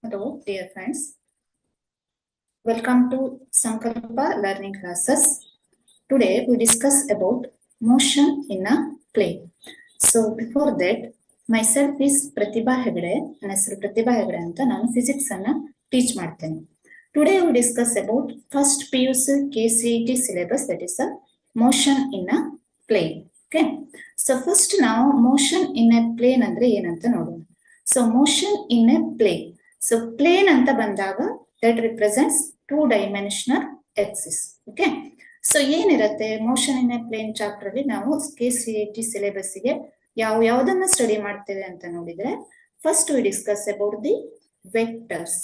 Hello, dear friends. Welcome to Sankalpa Learning Classes. Today we discuss about motion in a play. So before that, myself is Pratibha Hegde. ನನ್ನ ಹೆಸರು ಪ್ರತಿಭಾ ಹೆಗಡೆ ಅಂತ ನಾನು physics ಅನ್ನ teach ಮಾಡ್ತೇನೆ. Today we discuss about first PUC KCET syllabus, that is a motion in a plane. Okay. So first ನಾವು motion in a plane ಅಂದ್ರೆ ಏನಂತ ನೋಡೋಣ. So motion in a plane. So plane ಅಂತ ಬಂದಾಗ that represents two-dimensional axis. Okay. So ಏನಿರುತ್ತೆ motion in a plane chapter ಅಲ್ಲಿ ನಾವು KCET syllabus ಗೆ ಯಾವ್ದನ್ನ ಸ್ಟಡಿ ಮಾಡ್ತೇವೆ ಅಂತ ನೋಡಿದ್ರೆ first we discuss about the vectors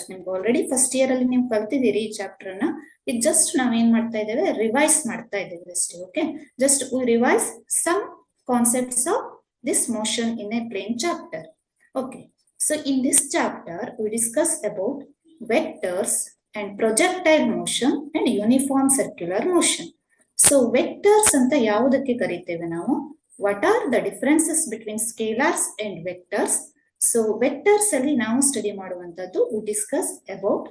ನಿಮ್ಗೆ ಆಲ್ರೆಡಿ ಫಸ್ಟ್ ಇಯರ್ ಅಲ್ಲಿ ನೀವು ಕಲ್ತಿದ್ದೀರಿ ಈ ಚಾಪ್ಟರ್ ನ. ಇದು ಜಸ್ಟ್ ನಾವ್ ಏನ್ ಮಾಡ್ತಾ ಇದ್ದೇವೆ, ರಿವೈಸ್ ಮಾಡ್ತಾ ಇದ್ದೇವೆ ಅಷ್ಟೇ. Okay, just we revise some concepts of this motion in a plane chapter. Okay, so in this chapter we discuss about vectors and projectile motion and uniform circular motion. So vectors anta yavudakke kariteve ನಾವು, what are the differences between scalars and vectors? So vectors alli ನಾವು study ಮಾಡುವಂತದ್ದು we discuss about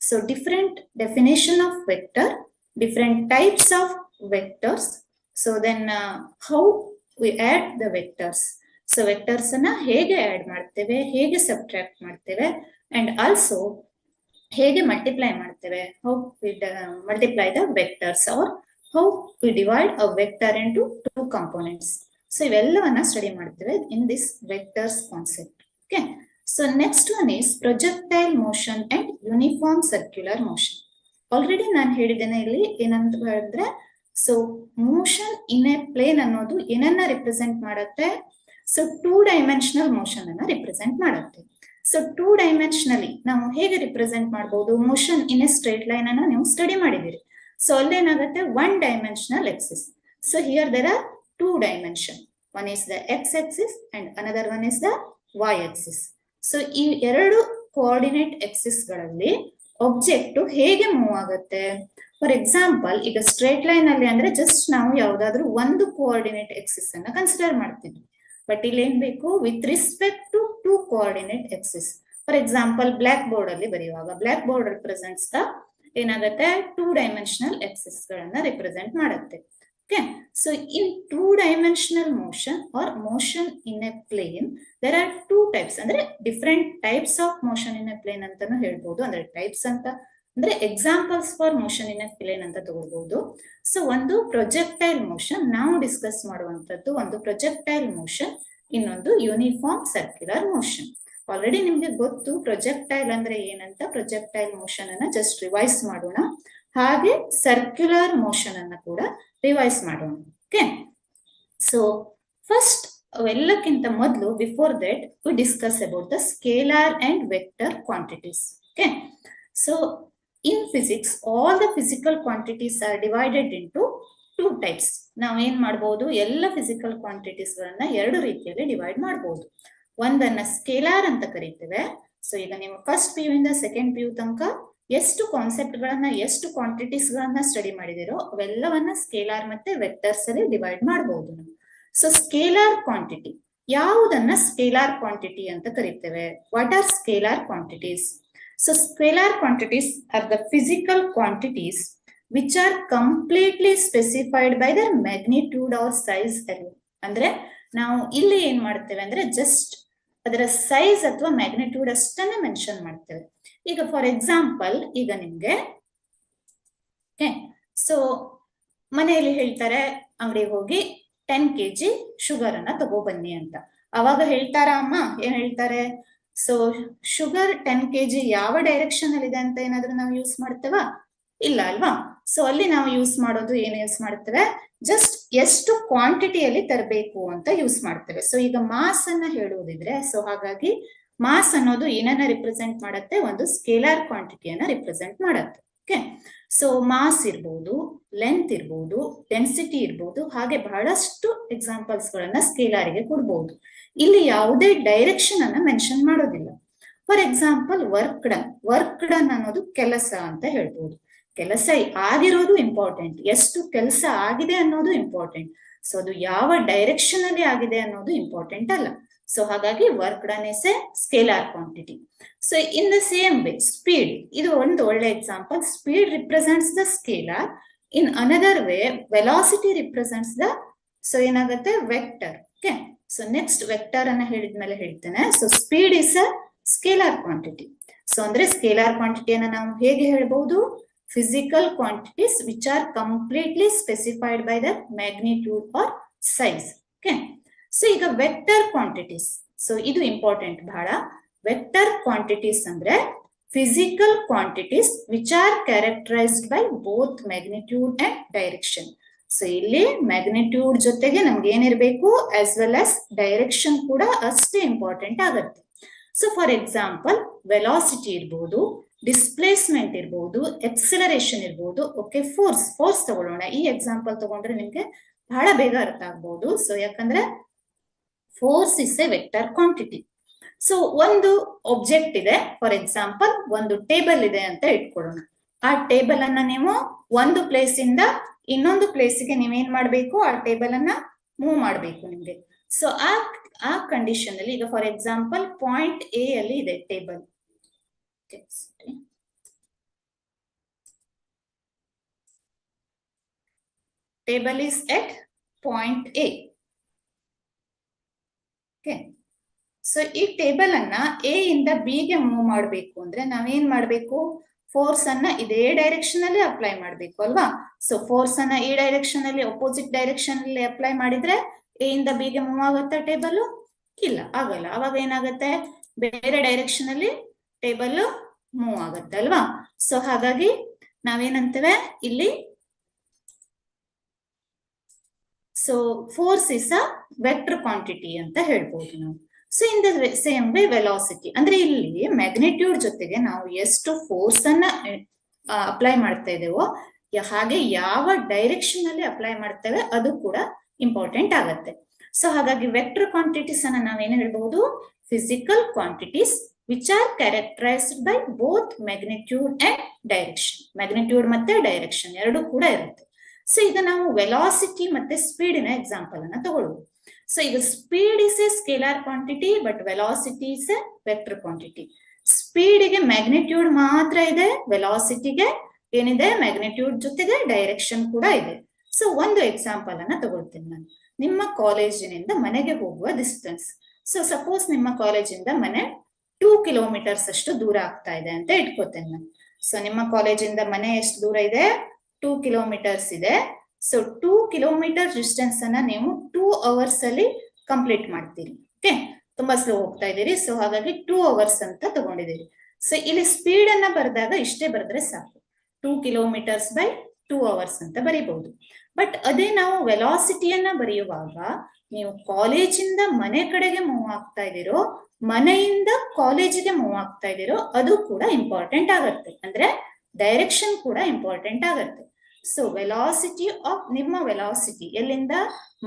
so different definition of vector, different types of vectors. So then how we add the vectors. So vectors ಅನ್ನ ಹೇಗೆ add ಮಾಡ್ತೇವೆ, ಹೇಗೆ subtract ಮಾಡ್ತೇವೆ, and also ಹೇಗೆ multiply ಮಾಡ್ತೇವೆ, how we multiply the vectors or how we divide a vector into two components. So ಇವೆಲ್ಲವನ್ನ study ಮಾಡ್ತೇವೆ in this vectors concept. Okay, so next one is projectile motion and uniform circular motion. Already ನಾನು ಹೇಳಿದ್ದೇನೆ ಇಲ್ಲಿ ಏನಂತ ಹೇಳಿದ್ರೆ, so motion in a plane ಅನ್ನೋದು ಏನನ್ನ represent ಮಾಡುತ್ತೆ, ಸೊ ಟೂ ಡೈಮೆನ್ಷನಲ್ ಮೋಷನ್ ಅನ್ನ ರಿಪ್ರೆಸೆಂಟ್ ಮಾಡುತ್ತೆ. ಸೊ ಟೂ ಡೈಮೆನ್ಷನಲಿ ನಾವು ಹೇಗೆ ರಿಪ್ರೆಸೆಂಟ್ ಮಾಡಬಹುದು, motion in A straight line ಅನ್ನ ನೀವು ಸ್ಟಡಿ ಮಾಡಿದಿರಿ. ಸೊ ಅಲ್ಲೇನಾಗುತ್ತೆ, one dimensional axis. So here there are two dimension, one is the x axis and another one is the y axis. So ಈ ಎರಡು coordinate axis ಗಳಲ್ಲಿ object ಹೇಗೆ move ಆಗುತ್ತೆ. For example, ಈಗ ಸ್ಟ್ರೇಟ್ ಲೈನ್ ಅಲ್ಲಿ ಅಂದ್ರೆ just ನಾವು ಯಾವ್ದಾದ್ರು ಒಂದು ಕೋಆರ್ಡಿನೇಟ್ ಎಕ್ಸಿಸ್ ಅನ್ನ ಕನ್ಸಿಡರ್ ಮಾಡ್ತಿದ್ವಿ. ಬಟ್ ಇಲ್ಲಿ ಏನ್ ಬೇಕು, with respect to two coordinate axis. For example, block board ಅಲ್ಲಿ ಬರೆಯುವಾಗ ಬ್ಲಾಕ್ ಬೋರ್ಡ್ ರಿಪ್ರೆಸೆಂಟ್ಸ್ ದ ಏನಾಗುತ್ತೆ, ಟೂ ಡೈಮೆನ್ಷನಲ್ ಎಕ್ಸಿಸ್ ಗಳನ್ನ ರಿಪ್ರೆಸೆಂಟ್ ಮಾಡುತ್ತೆ. Okay, so in two dimensional motion or motion in a plane there are two types, ಅಂದ್ರೆ different types of motion in a plane ಅಂತಾನು ಹೇಳ್ಬೋದು. ಅಂದ್ರೆ types ಅಂತ ಅಂದ್ರೆ examples for motion in a plane ಅಂತ ತಗೊಳ್ಬಹುದು. ಸೊ ಒಂದು ಪ್ರೊಜೆಕ್ಟೈಲ್ ಮೋಷನ್ ನಾವು ಡಿಸ್ಕಸ್ ಮಾಡುವಂತದ್ದು, ಒಂದು ಪ್ರೊಜೆಕ್ಟೈಲ್ ಮೋಷನ್, ಇನ್ನೊಂದು ಯೂನಿಫಾರ್ಮ್ ಸರ್ಕ್ಯುಲರ್ ಮೋಷನ್. ಆಲ್ರೆಡಿ ನಿಮ್ಗೆ ಗೊತ್ತು ಪ್ರೊಜೆಕ್ಟೈಲ್ ಅಂದ್ರೆ ಏನಂತ. ಪ್ರೊಜೆಕ್ಟೈಲ್ ಮೋಷನ್ ಅನ್ನ ಜಸ್ಟ್ ರಿವೈಸ್ ಮಾಡೋಣ, ಹಾಗೆ ಸರ್ಕ್ಯುಲರ್ ಮೋಷನ್ ಅನ್ನ ಕೂಡ ರಿವೈಸ್ ಮಾಡೋಣ. ಓಕೆ, ಸೊ ಫಸ್ಟ್ ಎಲ್ಲಕ್ಕಿಂತ ಮೊದಲು before that we discuss about the scalar and vector quantities. Okay, so in physics all the physical quantities are divided into two types. ನಾವು ಏನ್ ಮಾಡಬಹುದು, ಎಲ್ಲ ಫಿಸಿಕಲ್ ಕ್ವಾಂಟಿಟೀಸ್ ಗಳನ್ನ ಎರಡು ರೀತಿಯಲ್ಲಿ ಡಿವೈಡ್ ಮಾಡಬಹುದು. ಒಂದನ್ನ ಸ್ಕೇಲಾರ್ ಅಂತ ಕರೀತೇವೆ. ಸೊ ಈಗ ನೀವು ಫಸ್ಟ್ PU ಇಂದ ಸೆಕೆಂಡ್ PU ತನಕ ಎಷ್ಟು ಕಾನ್ಸೆಪ್ಟ್ ಗಳನ್ನ, ಎಷ್ಟು ಕ್ವಾಂಟಿಟೀಸ್ ಗಳನ್ನ ಸ್ಟಡಿ ಮಾಡಿದಿರೋ ಅವೆಲ್ಲವನ್ನ ಸ್ಕೇಲಾರ್ ಮತ್ತೆ ವೆಕ್ಟರ್ಸ್ ಅಲ್ಲಿ ಡಿವೈಡ್ ಮಾಡಬಹುದು ನಾವು. ಸೊ ಸ್ಕೇಲಾರ್ ಕ್ವಾಂಟಿಟಿ, ಯಾವುದನ್ನ ಸ್ಕೇಲಾರ್ ಕ್ವಾಂಟಿಟಿ ಅಂತ ಕರೀತೇವೆ. What are scalar quantities? So scalar quantities are the physical quantities which are completely specified by their magnitude or size alone. ಅಂದ್ರೆ ನಾವು ಇಲ್ಲಿ ಏನ್ ಮಾಡ್ತೇವೆ ಅಂದ್ರೆ ಜಸ್ಟ್ ಅದರ ಸೈಜ್ ಅಥವಾ ಮ್ಯಾಗ್ನಿಟ್ಯೂಡ್ ಅಷ್ಟನ್ನೇ ಮೆನ್ಷನ್ ಮಾಡ್ತೇವೆ. ಈಗ ಫಾರ್ ಎಕ್ಸಾಂಪಲ್, ಈಗ ನಿಮ್ಗೆ ಸೊ ಮನೆಯಲ್ಲಿ ಹೇಳ್ತಾರೆ ಅಂಗಡಿಗೆ ಹೋಗಿ 10 kg ಶುಗರ್ ಅನ್ನ ತಗೋ ಬನ್ನಿ ಅಂತ. ಅವಾಗ ಹೇಳ್ತಾರ ಅಮ್ಮ, ಏನ್ ಹೇಳ್ತಾರೆ, ಸೊ ಶುಗರ್ 10 kg ಯಾವ ಡೈರೆಕ್ಷನ್ ಅಲ್ಲಿ ಇದೆ ಅಂತ ಏನಾದ್ರೂ ನಾವು ಯೂಸ್ ಮಾಡ್ತೇವಾ? ಇಲ್ಲ ಅಲ್ವಾ? ಸೊ ಅಲ್ಲಿ ನಾವು ಯೂಸ್ ಮಾಡೋದು ಏನು ಯೂಸ್ ಮಾಡ್ತೇವೆ, ಜಸ್ಟ್ ಎಷ್ಟು ಕ್ವಾಂಟಿಟಿಯಲ್ಲಿ ತರಬೇಕು ಅಂತ ಯೂಸ್ ಮಾಡ್ತೇವೆ. ಸೊ ಈಗ ಮಾಸ್ ಅನ್ನ ಹೇಳುವುದಿದ್ರೆ, ಸೊ ಹಾಗಾಗಿ ಮಾಸ್ ಅನ್ನೋದು ಏನನ್ನ ರಿಪ್ರೆಸೆಂಟ್ ಮಾಡುತ್ತೆ, ಒಂದು ಸ್ಕೇಲಾರ್ ಕ್ವಾಂಟಿಟಿಯನ್ನ ರಿಪ್ರೆಸೆಂಟ್ ಮಾಡುತ್ತೆ. ಓಕೆ, ಸೊ ಮಾಸ್ ಇರ್ಬೋದು, ಲೆಂತ್ ಇರ್ಬೋದು, ಡೆನ್ಸಿಟಿ ಇರ್ಬೋದು, ಹಾಗೆ ಬಹಳಷ್ಟು ಎಕ್ಸಾಂಪಲ್ಸ್ ಗಳನ್ನ ಸ್ಕೇಲಾರಿಗೆ ಕೊಡ್ಬಹುದು. ಇಲ್ಲಿ ಯಾವುದೇ ಡೈರೆಕ್ಷನ್ ಅನ್ನ ಮೆನ್ಷನ್ ಮಾಡೋದಿಲ್ಲ. ಫಾರ್ ಎಕ್ಸಾಂಪಲ್, ವರ್ಕ್ ಡನ್ ಅನ್ನೋದು ಕೆಲಸ ಅಂತ ಹೇಳ್ಬೋದು. ಕೆಲಸ ಆಗಿರೋದು ಇಂಪಾರ್ಟೆಂಟ್, ಎಷ್ಟು ಕೆಲಸ ಆಗಿದೆ ಅನ್ನೋದು ಇಂಪಾರ್ಟೆಂಟ್. ಸೊ ಅದು ಯಾವ ಡೈರೆಕ್ಷನ್ ಅಲ್ಲಿ ಆಗಿದೆ ಅನ್ನೋದು ಇಂಪಾರ್ಟೆಂಟ್ ಅಲ್ಲ. ಸೊ ಹಾಗಾಗಿ work done is a scalar quantity. So in the same way speed, ಇದು ಒಂದು ಒಳ್ಳೆ example. Speed represents the scalar. In another way velocity represents the, so ಏನಾಗುತ್ತೆ, vector. Okay, so next vector ಅನ್ನ ಹೇಳಿದ್ಮೇಲೆ ಹೇಳ್ತೇನೆ. So speed is a scalar quantity. So ಅಂದ್ರೆ scalar ಕ್ವಾಂಟಿಟಿಯನ್ನ ನಾವು ಹೇಗೆ ಹೇಳ್ಬಹುದು? Physical quantities which are completely specified by the magnitude or size. Okay, so ಈಗ ವೆಕ್ಟರ್ ಕ್ವಾಂಟಿಟೀಸ್, ಸೊ ಇದು ಇಂಪಾರ್ಟೆಂಟ್ ಬಹಳ. ವೆಕ್ಟರ್ ಕ್ವಾಂಟಿಟೀಸ್ ಅಂದ್ರೆ physical quantities which R characterised by both magnitude and direction. So ಇಲ್ಲಿ magnitude ಜೊತೆಗೆ ನಮ್ಗೆ ಏನಿರ್ಬೇಕು, as well as direction ಕೂಡ ಅಷ್ಟೇ important ಆಗುತ್ತೆ. ಸೊ ಫಾರ್ ಎಕ್ಸಾಂಪಲ್ ವೆಲಾಸಿಟಿ ಇರ್ಬೋದು, ಡಿಸ್ಪ್ಲೇಸ್ಮೆಂಟ್ ಇರ್ಬೋದು, ಎಕ್ಸಲರೇಷನ್ ಇರ್ಬೋದು. ಓಕೆ, ಫೋರ್ಸ್ ತಗೊಳ್ಳೋಣ. ಈ ಎಕ್ಸಾಂಪಲ್ ತಗೊಂಡ್ರೆ ನಿಮ್ಗೆ ಬಹಳ ಬೇಗ ಅರ್ಥ ಆಗ್ಬಹುದು. ಸೊ ಯಾಕಂದ್ರೆ force is a vector quantity. So ಒಂದು ಒಬ್ಜೆಕ್ಟ್ ಇದೆ, ಫಾರ್ ಎಕ್ಸಾಂಪಲ್ ಒಂದು ಟೇಬಲ್ ಇದೆ ಅಂತ ಇಟ್ಕೊಳ್ಳೋಣ. ಆ ಟೇಬಲ್ ಅನ್ನ ನೀವು ಒಂದು ಪ್ಲೇಸ್ ಇಂದ ಇನ್ನೊಂದು ಪ್ಲೇಸ್ಗೆ ನೀವೇನ್ ಮಾಡ್ಬೇಕು, ಆ ಟೇಬಲ್ ಅನ್ನ ಮೂವ್ ಮಾಡ್ಬೇಕು ನಿಮ್ಗೆ. ಸೊ ಆ ಕಂಡೀಷನ್ ಅಲ್ಲಿ ಈಗ ಫಾರ್ ಎಕ್ಸಾಂಪಲ್ ಪಾಯಿಂಟ್ ಎ ಅಲ್ಲಿ ಇದೆ table. Table is at point A. Okay. So ಈ ಟೇಬಲ್ ಅನ್ನ ಎ ಇಂದ ಬಿ ಗೆ ಮೂವ್ ಮಾಡಬೇಕು ಅಂದ್ರೆ ನಾವೇನ್ ಮಾಡ್ಬೇಕು, ಫೋರ್ಸ್ ಅನ್ನ ಇದೇ ಡೈರೆಕ್ಷನ್ ಅಲ್ಲಿ ಅಪ್ಲೈ ಮಾಡ್ಬೇಕು ಅಲ್ವಾ. ಸೊ ಫೋರ್ಸ್ ಅನ್ನ ಈ ಡೈರೆಕ್ಷನ್ ಅಲ್ಲಿ, ಅಪೋಸಿಟ್ ಡೈರೆಕ್ಷನ್ ಅಲ್ಲಿ ಅಪ್ಲೈ ಮಾಡಿದ್ರೆ ಎ ಇಂದ ಬಿ ಗೆ ಮೂವ್ ಆಗುತ್ತಾ ಟೇಬಲ್? ಇಲ್ಲ, ಆಗಲ್ಲ. ಅವಾಗ ಏನಾಗುತ್ತೆ, ಬೇರೆ ಡೈರೆಕ್ಷನ್ ಅಲ್ಲಿ ಟೇಬಲ್ ಮೂವ್ ಆಗುತ್ತೆ ಅಲ್ವಾ. ಸೊ ಹಾಗಾಗಿ ನಾವೇನಂತೇವೆ ಇಲ್ಲಿ, so force is a vector quantity ಅಂತ ಹೇಳ್ಬೋದು ನಾವು. So in the same way velocity ಅಂದ್ರೆ ಇಲ್ಲಿ ಮ್ಯಾಗ್ನಿಟ್ಯೂಡ್ ಜೊತೆಗೆ ನಾವು ಎಷ್ಟು ಫೋರ್ಸ್ ಅನ್ನ ಅಪ್ಲೈ ಮಾಡ್ತಾ ಇದ್ದೇವೋ, ಹಾಗೆ ಯಾವ ಡೈರೆಕ್ಷನ್ ಅಲ್ಲಿ ಅಪ್ಲೈ ಮಾಡ್ತೇವೆ ಅದು ಕೂಡ ಇಂಪಾರ್ಟೆಂಟ್ ಆಗತ್ತೆ. ಸೊ ಹಾಗಾಗಿ ವೆಕ್ಟರ್ ಕ್ವಾಂಟಿಟೀಸ್ ಅನ್ನ ನಾವೇನು ಹೇಳ್ಬಹುದು, physical quantities which R characterised by both magnitude and direction. Magnitude ಮತ್ತೆ ಡೈರೆಕ್ಷನ್ ಎರಡು ಕೂಡ ಇರುತ್ತೆ. ಸೊ ಈಗ ನಾವು ವೆಲಾಸಿಟಿ ಮತ್ತೆ ಸ್ಪೀಡಿನ ಎಕ್ಸಾಂಪಲ್ ಅನ್ನ ತಗೊಳ್ಳುವ. ಸೊ ಈಗ speed is a scalar quantity but velocity is a vector quantity. ಸ್ಪೀಡಿಗೆ ಮ್ಯಾಗ್ನಿಟ್ಯೂಡ್ ಮಾತ್ರ ಇದೆ, ವೆಲಾಸಿಟಿಗೆ ಏನಿದೆ, ಮ್ಯಾಗ್ನಿಟ್ಯೂಡ್ ಜೊತೆಗೆ ಡೈರೆಕ್ಷನ್ ಕೂಡ ಇದೆ. ಸೊ ಒಂದು ಎಕ್ಸಾಂಪಲ್ ಅನ್ನ ತಗೊಳ್ತೀನಿ ನಾನು. ನಿಮ್ಮ ಕಾಲೇಜಿನಿಂದ ಮನೆಗೆ ಹೋಗುವ ಡಿಸ್ಟೆನ್ಸ್. ಸೊ ಸಪೋಸ್ ನಿಮ್ಮ ಕಾಲೇಜಿಂದ ಮನೆ 2 ಕಿಲೋಮೀಟರ್ಸ್ ಅಷ್ಟು ದೂರ ಆಗ್ತಾ ಇದೆ ಅಂತ ಇಟ್ಕೋತೇನೆ ನಾನು. ಸೊ ನಿಮ್ಮ ಕಾಲೇಜಿಂದ ಮನೆ ಎಷ್ಟು ದೂರ ಇದೆ, 2 ಕಿಲೋಮೀಟರ್ಸ್ ಇದೆ. ಸೊ 2 ಕಿಲೋಮೀಟರ್ ಡಿಸ್ಟೆನ್ಸ್ ಅನ್ನ ನೀವು 2 ಅವರ್ಸ್ ಅಲ್ಲಿ ಕಂಪ್ಲೀಟ್ ಮಾಡ್ತೀರಿ. ಓಕೆ, ತುಂಬಾ ಸ್ಲೋ ಹೋಗ್ತಾ ಇದ್ದೀರಿ. ಸೊ ಹಾಗಾಗಿ 2 ಅವರ್ಸ್ ಅಂತ ತಗೊಂಡಿದ್ದೀರಿ. ಸೊ ಇಲ್ಲಿ ಸ್ಪೀಡ್ ಅನ್ನ ಬರೆದಾಗ ಇಷ್ಟೇ ಬರೆದ್ರೆ ಸಾಕು, 2 ಕಿಲೋಮೀಟರ್ಸ್ ಬೈ 2 ಅವರ್ಸ್ ಅಂತ ಬರೀಬಹುದು. ಬಟ್ ಅದೇ ನಾವು ವೆಲಾಸಿಟಿಯನ್ನ ಬರೆಯುವಾಗ ನೀವು ಕಾಲೇಜಿಂದ ಮನೆ ಕಡೆಗೆ ಮೂವ್ ಆಗ್ತಾ ಇದ್ದೀರೋ, ಮನೆಯಿಂದ ಕಾಲೇಜಿಗೆ ಮೂವ್ ಆಗ್ತಾ ಇದ್ದೀರೋ, ಅದು ಕೂಡ ಇಂಪಾರ್ಟೆಂಟ್ ಆಗತ್ತೆ. ಅಂದ್ರೆ ಡೈರೆಕ್ಷನ್ ಕೂಡ ಇಂಪಾರ್ಟೆಂಟ್ ಆಗತ್ತೆ. ಸೊ ವೆಲಾಸಿಟಿ ಆಫ್ ನಿಮ್ಮ ವೆಲಾಸಿಟಿ ಎಲ್ಲಿಂದ,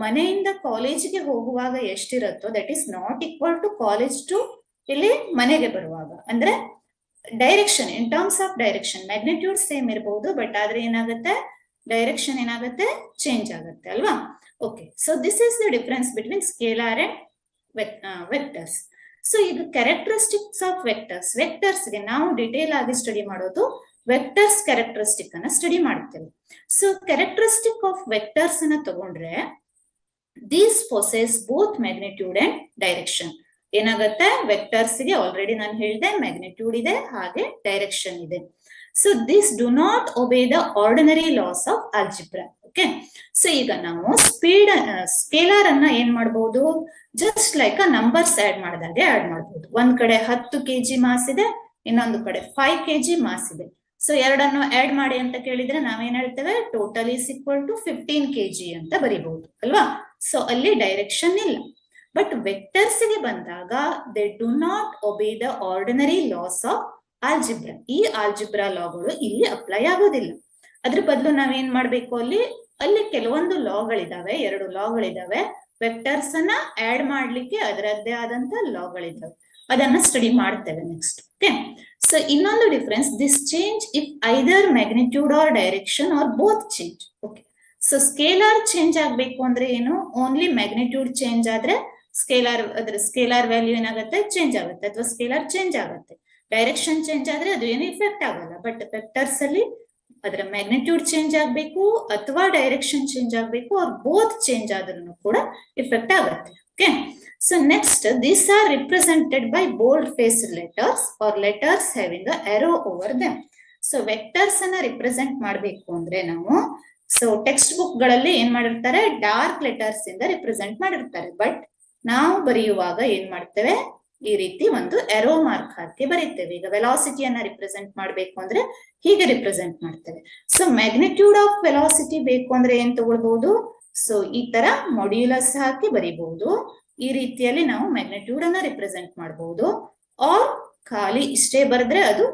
ಮನೆಯಿಂದ ಕಾಲೇಜಿಗೆ ಹೋಗುವಾಗ ಎಷ್ಟಿರುತ್ತೋ that is not equal to college to ಇಲ್ಲಿ ಮನೆಗೆ ಬರುವಾಗ. ಅಂದ್ರೆ direction, in terms of direction magnitude same ಇರಬಹುದು, ಬಟ್ ಆದ್ರೆ ಏನಾಗುತ್ತೆ, ಡೈರೆಕ್ಷನ್ ಏನಾಗುತ್ತೆ, ಚೇಂಜ್ ಆಗುತ್ತೆ ಅಲ್ವಾ. Okay, so this is the difference between scalar and vectors. So ಈಗ ಕ್ಯಾರೆಕ್ಟರಿಸ್ಟಿಕ್ಸ್ ಆಫ್ ವೆಕ್ಟರ್ಸ್. ವೆಕ್ಟರ್ಸ್ಗೆ ನಾವು ಡಿಟೇಲ್ ಆಗಿ ಸ್ಟಡಿ ಮಾಡೋದು ವೆಕ್ಟರ್ಸ್ ಕ್ಯಾರೆಕ್ಟರಿಸ್ಟಿಕ್ ಅನ್ನ ಸ್ಟಡಿ ಮಾಡ್ತೇವೆ. ಸೊ ಕ್ಯಾರೆಕ್ಟರಿಸ್ಟಿಕ್ ಆಫ್ ವೆಕ್ಟರ್ಸ್ ಅನ್ನ ತಗೊಂಡ್ರೆ these possess both magnitude and direction. ಏನಾಗುತ್ತೆ, ವೆಕ್ಟರ್ಸ್ ಗೆ ಆಲ್ರೆಡಿ ನಾನು ಹೇಳಿದೆ ಮ್ಯಾಗ್ನಿಟ್ಯೂಡ್ ಇದೆ ಹಾಗೆ ಡೈರೆಕ್ಷನ್ ಇದೆ. So this do not obey the ordinary laws of algebra. Okay, so ಈಗ ನಾವು ಸ್ಕೇಲಾರ್ ಅನ್ನ ಏನ್ ಮಾಡಬಹುದು, just like a numbers add ಮಾಡಿದಾಗೆ ಆಡ್ ಮಾಡಬಹುದು. ಒಂದ್ ಕಡೆ 10 kg ಮಾಸ್ ಇದೆ, ಇನ್ನೊಂದು ಕಡೆ 5 kg ಮಾಸ್ ಇದೆ. ಸೊ ಎರಡನ್ನು ಆಡ್ ಮಾಡಿ ಅಂತ ಕೇಳಿದ್ರೆ ನಾವೇನ್ ಹೇಳ್ತೇವೆ, total is equal to 15 kg ಅಂತ ಬರೀಬಹುದು ಅಲ್ವಾ. ಸೊ ಅಲ್ಲಿ ಡೈರೆಕ್ಷನ್ ಇಲ್ಲ. ಬಟ್ ವೆಕ್ಟರ್ಸ್ ಗೆ ಬಂದಾಗ they do not obey the ordinary laws of algebra. ಈ ಆಲ್ಜಿಬ್ರಾ ಲಾಗಳು ಇಲ್ಲಿ ಅಪ್ಲೈ ಆಗೋದಿಲ್ಲ. ಅದ್ರ ಬದಲು ನಾವೇನ್ ಮಾಡ್ಬೇಕು, ಅಲ್ಲಿ ಕೆಲವೊಂದು ಲಾಗಳಿದಾವೆ, 2 ಲಾಗಳಿದಾವೆ. ವೆಕ್ಟರ್ಸ್ ಅನ್ನ ಆಡ್ ಮಾಡ್ಲಿಕ್ಕೆ ಅದರದ್ದೇ ಆದಂತ ಲಾಗಳಿದಾವೆ, ಅದನ್ನ ಸ್ಟಡಿ ಮಾಡ್ತೇವೆ ನೆಕ್ಸ್ಟ್. ಓಕೆ, ಸೊ ಇನ್ನೊಂದು difference, this change if either magnitude or direction or both change. Okay, so scalar change ಆಗ್ಬೇಕು ಅಂದ್ರೆ ಏನು, ಓನ್ಲಿ ಮ್ಯಾಗ್ನಿಟ್ಯೂಡ್ ಚೇಂಜ್ ಆದ್ರೆ ಸ್ಕೇಲಾರ್ ಅದ್ರ ಸ್ಕೇಲಾರ್ ವ್ಯಾಲ್ಯೂ ಏನಾಗುತ್ತೆ ಚೇಂಜ್ ಆಗುತ್ತೆ ಅಥವಾ ಸ್ಕೇಲಾರ್ ಚೇಂಜ್ ಆಗುತ್ತೆ. ಡೈರೆಕ್ಷನ್ ಚೇಂಜ್ ಆದ್ರೆ ಅದು ಏನು ಇಫೆಕ್ಟ್ ಆಗಲ್ಲ. ಬಟ್ ವೆಕ್ಟರ್ಸ್ ಅಲ್ಲಿ ಅದರ ಮ್ಯಾಗ್ನಿಟ್ಯೂಡ್ ಚೇಂಜ್ ಆಗಬೇಕು ಅಥವಾ ಡೈರೆಕ್ಷನ್ ಚೇಂಜ್ ಆಗಬೇಕು, ಆರ್ ಬೋತ್ ಚೇಂಜ್ ಆದ್ರೂ ಕೂಡ ಇಫೆಕ್ಟ್ ಆಗುತ್ತೆ. Okay, so next these are represented by bold faced letters are letters having a arrow over them. So vectors ಅನ್ನ ರಿಪ್ರೆಸೆಂಟ್ ಮಾಡಬೇಕು ಅಂದ್ರೆ ನಾವು ಸೊ ಟೆಕ್ಸ್ಟ್ ಬುಕ್ ಗಳಲ್ಲಿ ಏನ್ ಮಾಡಿರ್ತಾರೆ, ಡಾರ್ಕ್ ಲೆಟರ್ಸ್ ಇಂದ ರಿಪ್ರೆಸೆಂಟ್ ಮಾಡಿರ್ತಾರೆ. ಬಟ್ ನಾವು ಬರೆಯುವಾಗ ಏನ್ ಮಾಡ್ತೇವೆ, ಈ ರೀತಿ ಒಂದು ಎರೋ ಮಾರ್ಕ್ ಹಾಕಿ ಬರೀತೇವೆ. ಈಗ ವೆಲಾಸಿಟಿಯನ್ನ ರಿಪ್ರೆಸೆಂಟ್ ಮಾಡಬೇಕು ಅಂದ್ರೆ ಹೀಗೆ ರಿಪ್ರೆಸೆಂಟ್ ಮಾಡ್ತೇವೆ. ಸೊ ಮ್ಯಾಗ್ನಿಟ್ಯೂಡ್ ಆಫ್ ವೆಲಾಸಿಟಿ ಬೇಕು ಅಂದ್ರೆ ಏನ್ ತಗೊಳ್ಬಹುದು, ಸೊ ಈ ತರ ಮಾಡ್ಯುಲಸ್ ಹಾಕಿ ಬರೀಬಹುದು. ಈ ರೀತಿಯಲ್ಲಿ ನಾವು ಮ್ಯಾಗ್ನಿಟ್ಯೂಡ್ ಅನ್ನ ರಿಪ್ರೆಸೆಂಟ್ ಮಾಡಬಹುದು. ಆರ್ ಖಾಲಿ ಇಷ್ಟೇ ಬರೆದ್ರೆ ಅದು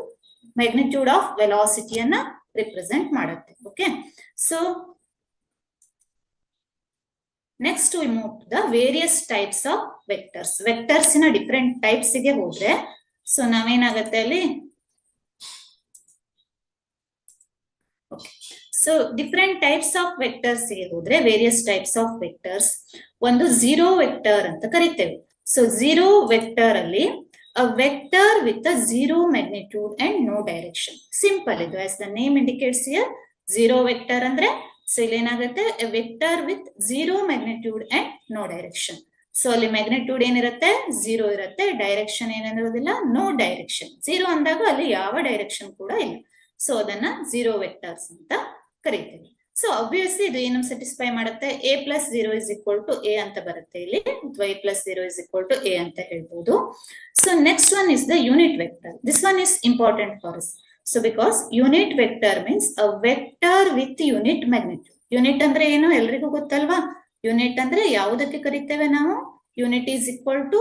ಮ್ಯಾಗ್ನಿಟ್ಯೂಡ್ ಆಫ್ ವೆಲಾಸಿಟಿಯನ್ನ ರಿಪ್ರೆಸೆಂಟ್ ಮಾಡುತ್ತೆ. Okay, so next we move to the various types of vectors. Vectors ನ ಡಿಫರೆಂಟ್ ಟೈಪ್ಸ್ ಗೆ ಹೋದ್ರೆ ಸೊ ನಾವೇನಾಗತ್ತೆ ಅಲ್ಲಿ, so different types of vectors ಗೆ ಹೋದ್ರೆ ವೇರಿಯಸ್ ಟೈಪ್ಸ್ ಆಫ್ ವೆಕ್ಟರ್ಸ್, ಒಂದು ಝೀರೋ ವೆಕ್ಟರ್ ಅಂತ ಕರಿತೇವೆ. ಸೊ ಝೀರೋ ವೆಕ್ಟರ್ ಅಲ್ಲಿ a vector with a zero magnitude and no direction. Simple ಇದು, as the name indicates here, zero vector ಅಂದ್ರೆ so ಇಲ್ಲಿ ಏನಾಗುತ್ತೆ, a vector with zero magnitude and no direction. So ಅಲ್ಲಿ magnitude ಏನಿರುತ್ತೆ, zero ಇರುತ್ತೆ, direction ಏನಿರೋದಿಲ್ಲ, no direction. Zero ಅಂದಾಗ ಅಲ್ಲಿ ಯಾವ ಡೈರೆಕ್ಷನ್ ಕೂಡ ಇಲ್ಲ. ಸೊ ಅದನ್ನ ಝೀರೋ ವೆಕ್ಟರ್ಸ್ ಅಂತ ಕರೀತೀವಿ. ಸೊ ಅಬ್ವಿಯಸ್ಲಿ ಇದು ಏನು ಸ್ಯಾಟಿಸ್ಫೈ ಮಾಡುತ್ತೆ, a plus 0 is equal to a ಅಂತ ಬರುತ್ತೆ ಇಲ್ಲಿ, ಅಥವಾ a plus 0 is equal to a ಅಂತ ಹೇಳ್ಬೋದು. So next one is the unit vector. This one is important for us. So because unit vector means a vector with unit magnitude. Unit ಅಂದ್ರೆ ಏನು ಎಲ್ರಿಗೂ ಗೊತ್ತಲ್ವಾ, ಯೂನಿಟ್ ಅಂದ್ರೆ ಯಾವುದಕ್ಕೆ ಕರಿತೇವೆ ನಾವು, unit is equal to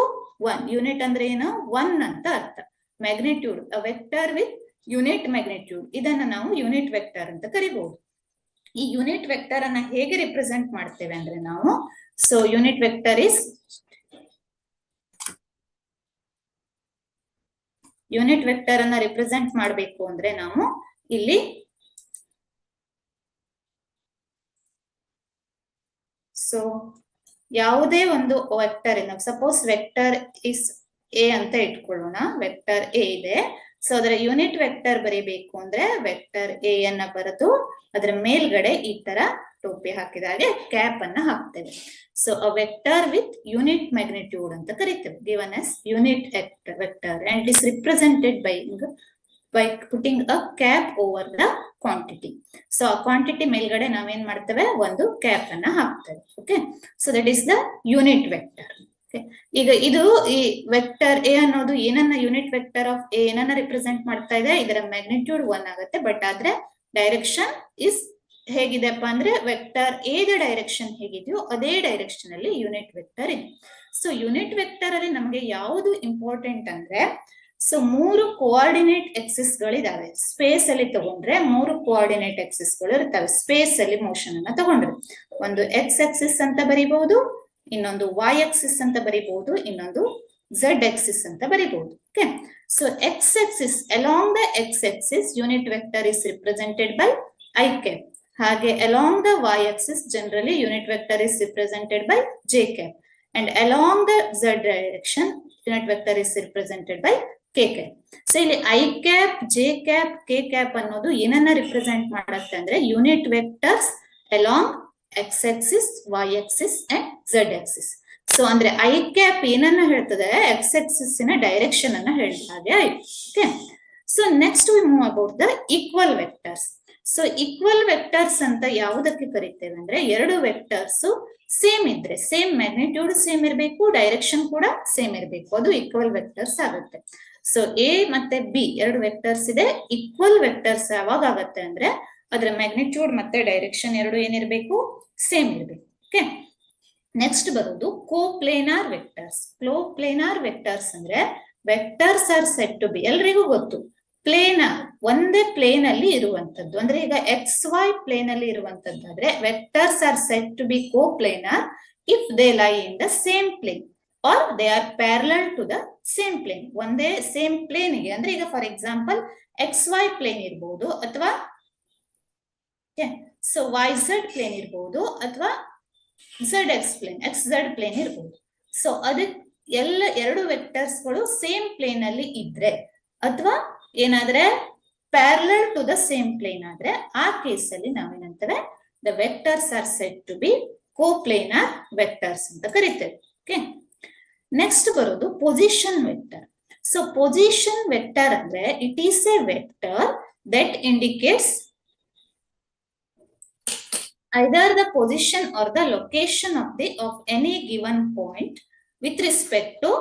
1. Unit ಅಂದ್ರೆ ಏನು, 1 ಅಂತ ಅರ್ಥ. Magnitude, a vector with unit magnitude, ಇದನ್ನ ನಾವು ಯೂನಿಟ್ ವೆಕ್ಟರ್ ಅಂತ ಕರಿಬಹುದು. ಈ ಯೂನಿಟ್ ವೆಕ್ಟರ್ ಅನ್ನ ಹೇಗೆ ರಿಪ್ರೆಸೆಂಟ್ ಮಾಡ್ತೇವೆ ಅಂದ್ರೆ ನಾವು, so unit vector is, unit vector ಅನ್ನ ರಿಪ್ರೆಸೆಂಟ್ ಮಾಡಬೇಕು ಅಂದ್ರೆ ನಾವು ಇಲ್ಲಿ ಸೊ ಯಾವುದೇ ಒಂದು ವೆಕ್ಟರ್ ಇಂದ, ಸಪೋಸ್ ವೆಕ್ಟರ್ ಇಸ್ ಎ ಅಂತ ಇಟ್ಕೊಳ್ಳೋಣ, ವೆಕ್ಟರ್ ಎ ಇದೆ. ಸೊ ಅದರ ಯೂನಿಟ್ ವೆಕ್ಟರ್ ಬರೀಬೇಕು ಅಂದ್ರೆ ವೆಕ್ಟರ್ ಎ ಅನ್ನ ಬರೆದು ಅದರ ಮೇಲ್ಗಡೆ ಈ ತರ ಟೋಪಿ ಹಾಕಿದ ಹಾಗೆ ಕ್ಯಾಪ್ ಅನ್ನ ಹಾಕ್ತೇವೆ. So a vector with unit magnitude ಅಂತ ಕರಿತೇವೆ, given as unit vector, and it is represented by putting a cap over the quantity. So ಆ ಕ್ವಾಂಟಿಟಿ ಮೇಲ್ಗಡೆ ನಾವೇನ್ ಮಾಡ್ತೇವೆ, ಒಂದು ಕ್ಯಾಪ್ ಅನ್ನ ಹಾಕ್ತೇವೆ. Okay, so that is the unit vector. ಈಗ ಇದು ಈ ವೆಕ್ಟರ್ ಎ ಅನ್ನೋದು ಏನನ್ನ, ಯೂನಿಟ್ ವೆಕ್ಟರ್ ಆಫ್ ಎ ಏನನ್ನ ರಿಪ್ರೆಸೆಂಟ್ ಮಾಡ್ತಾ ಇದೆ, ಇದರ ಮ್ಯಾಗ್ನಿಟ್ಯೂಡ್ 1 ಆಗುತ್ತೆ. ಬಟ್ ಆದ್ರೆ ಡೈರೆಕ್ಷನ್ ಇಸ್ ಹೇಗಿದೆಪ್ಪ ಅಂದ್ರೆ ವೆಕ್ಟರ್ ಎ ದ ಡೈರೆಕ್ಷನ್ ಹೇಗಿದೆಯೋ ಅದೇ ಡೈರೆಕ್ಷನ್ ಅಲ್ಲಿ ಯೂನಿಟ್ ವೆಕ್ಟರ್ ಇದೆ. ಸೊ ಯೂನಿಟ್ ವೆಕ್ಟರ್ ಅಲ್ಲಿ ನಮಗೆ ಯಾವುದು ಇಂಪಾರ್ಟೆಂಟ್ ಅಂದ್ರೆ, ಸೊ 3 ಕೋಆರ್ಡಿನೇಟ್ ಎಕ್ಸಿಸ್ ಗಳಿದಾವೆ. ಸ್ಪೇಸ್ ಅಲ್ಲಿ ತಗೊಂಡ್ರೆ 3 ಕೋಆರ್ಡಿನೇಟ್ ಎಕ್ಸಿಸ್ ಗಳು ಇರ್ತವೆ. ಸ್ಪೇಸ್ ಅಲ್ಲಿ ಮೋಷನ್ ಅನ್ನ ತಗೊಂಡ್ರೆ ಒಂದು ಎಕ್ಸ್ ಆಕ್ಸಿಸ್ ಅಂತ ಬರೀಬಹುದು, ಇನ್ನೊಂದು y ಆಕ್ಸಿಸ್ ಅಂತ ಬರೀಬಹುದು, ಇನ್ನೊಂದು z ಆಕ್ಸಿಸ್ ಅಂತ ಬರೀಬಹುದು. Okay, so x axis, along the x axis unit vector is represented by I cap. ಹಾಗೆ along the y axis generally unit vector is represented by j cap, and along the z direction unit vector is represented by k cap. So ಇಲ್ಲಿ I cap, j cap, k cap ಅನ್ನೋದು ಏನನ್ನ represent ಮಾಡುತ್ತೆ ಅಂದ್ರೆ unit vectors along x axis, y axis and z axis. So ಅಂದ್ರೆ I cap ಏನನ್ನ ಹೇಳ್ತದೆ, x axis ನ direction ಅನ್ನ ಹೇಳ್ತಾ ಹಾಗೆ ಆಯ್ತು. Okay, so next we move about the equal vectors. So equal vectors ಅಂತ ಯಾವುದಕ್ಕೆ ಕರಿತೇವೆ ಅಂದ್ರೆ, ಎರಡು ವೆಕ್ಟರ್ಸ್ ಸೇಮ್ ಇದ್ರೆ, ಸೇಮ್ ಮ್ಯಾಗ್ನಿಟ್ಯೂಡ್ ಸೇಮ್ ಇರಬೇಕು, ಡೈರೆಕ್ಷನ್ ಕೂಡ ಸೇಮ್ ಇರಬೇಕು, ಅದು ಈಕ್ವಲ್ ವೆಕ್ಟರ್ಸ್ ಆಗುತ್ತೆ. ಸೊ ಎ ಮತ್ತೆ ಬಿ ಎರಡು ವೆಕ್ಟರ್ಸ್ ಇದೆ. ಈಕ್ವಲ್ ವೆಕ್ಟರ್ಸ್ ಯಾವಾಗ ಆಗತ್ತೆ ಅಂದ್ರೆ ಅದರ ಮ್ಯಾಗ್ನಿಟ್ಯೂಡ್ ಮತ್ತೆ ಡೈರೆಕ್ಷನ್ ಎರಡು ಏನಿರ್ಬೇಕು, ಸೇಮ್ ಇರಬೇಕು. ಓಕೆ, ನೆಕ್ಸ್ಟ್ ಬರೋದು ಕೋಪ್ಲೇನಾರ್ ವೆಕ್ಟರ್ಸ್. ಕೋಪ್ಲೇನಾರ್ ವೆಕ್ಟರ್ಸ್ ಅಂದ್ರೆ vectors are set to be, ಎಲ್ರಿಗೂ ಗೊತ್ತು, ಪ್ಲೇನಾರ್, ಒಂದೇ ಪ್ಲೇನ್ ಅಲ್ಲಿ ಇರುವಂತದ್ದು. ಅಂದ್ರೆ ಈಗ ಎಕ್ಸ್ ವೈ ಪ್ಲೇನ್ ಅಲ್ಲಿ ಇರುವಂತದ್ದಾದ್ರೆ vectors are set to be coplanar if they lie in the same plane or they are parallel to the same plane. ಒಂದೇ ಸೇಮ್ ಪ್ಲೇನ್ ಗೆ, ಅಂದ್ರೆ ಈಗ for example x y plane ಇರ್ಬೋದು, ಅಥವಾ so y z plane ಇರ್ಬೋದು, ಅಥವಾ z x plane, x z plane ಇರ್ಬೋದು. So ಅದಕ್ಕೆ ಎರಡು ವೆಕ್ಟರ್ಸ್ಗಳು ಸೇಮ್ ಪ್ಲೇನ್ ಅಲ್ಲಿ ಇದ್ರೆ ಅಥವಾ ಏನಾದ್ರೆ parallel to the same plane ಆದ್ರೆ ಆ ಕೇಸಲ್ಲಿ ನಾವೇನಂತೇವೆ the vectors are said to be coplanar vectors ಅಂತ ಕರಿತೇವೆ. ಓಕೆ, ನೆಕ್ಸ್ಟ್ ಬರೋದು position vector. So position vector ಅಂದ್ರೆ it is a vector that indicates either the position or the location of any given point with respect to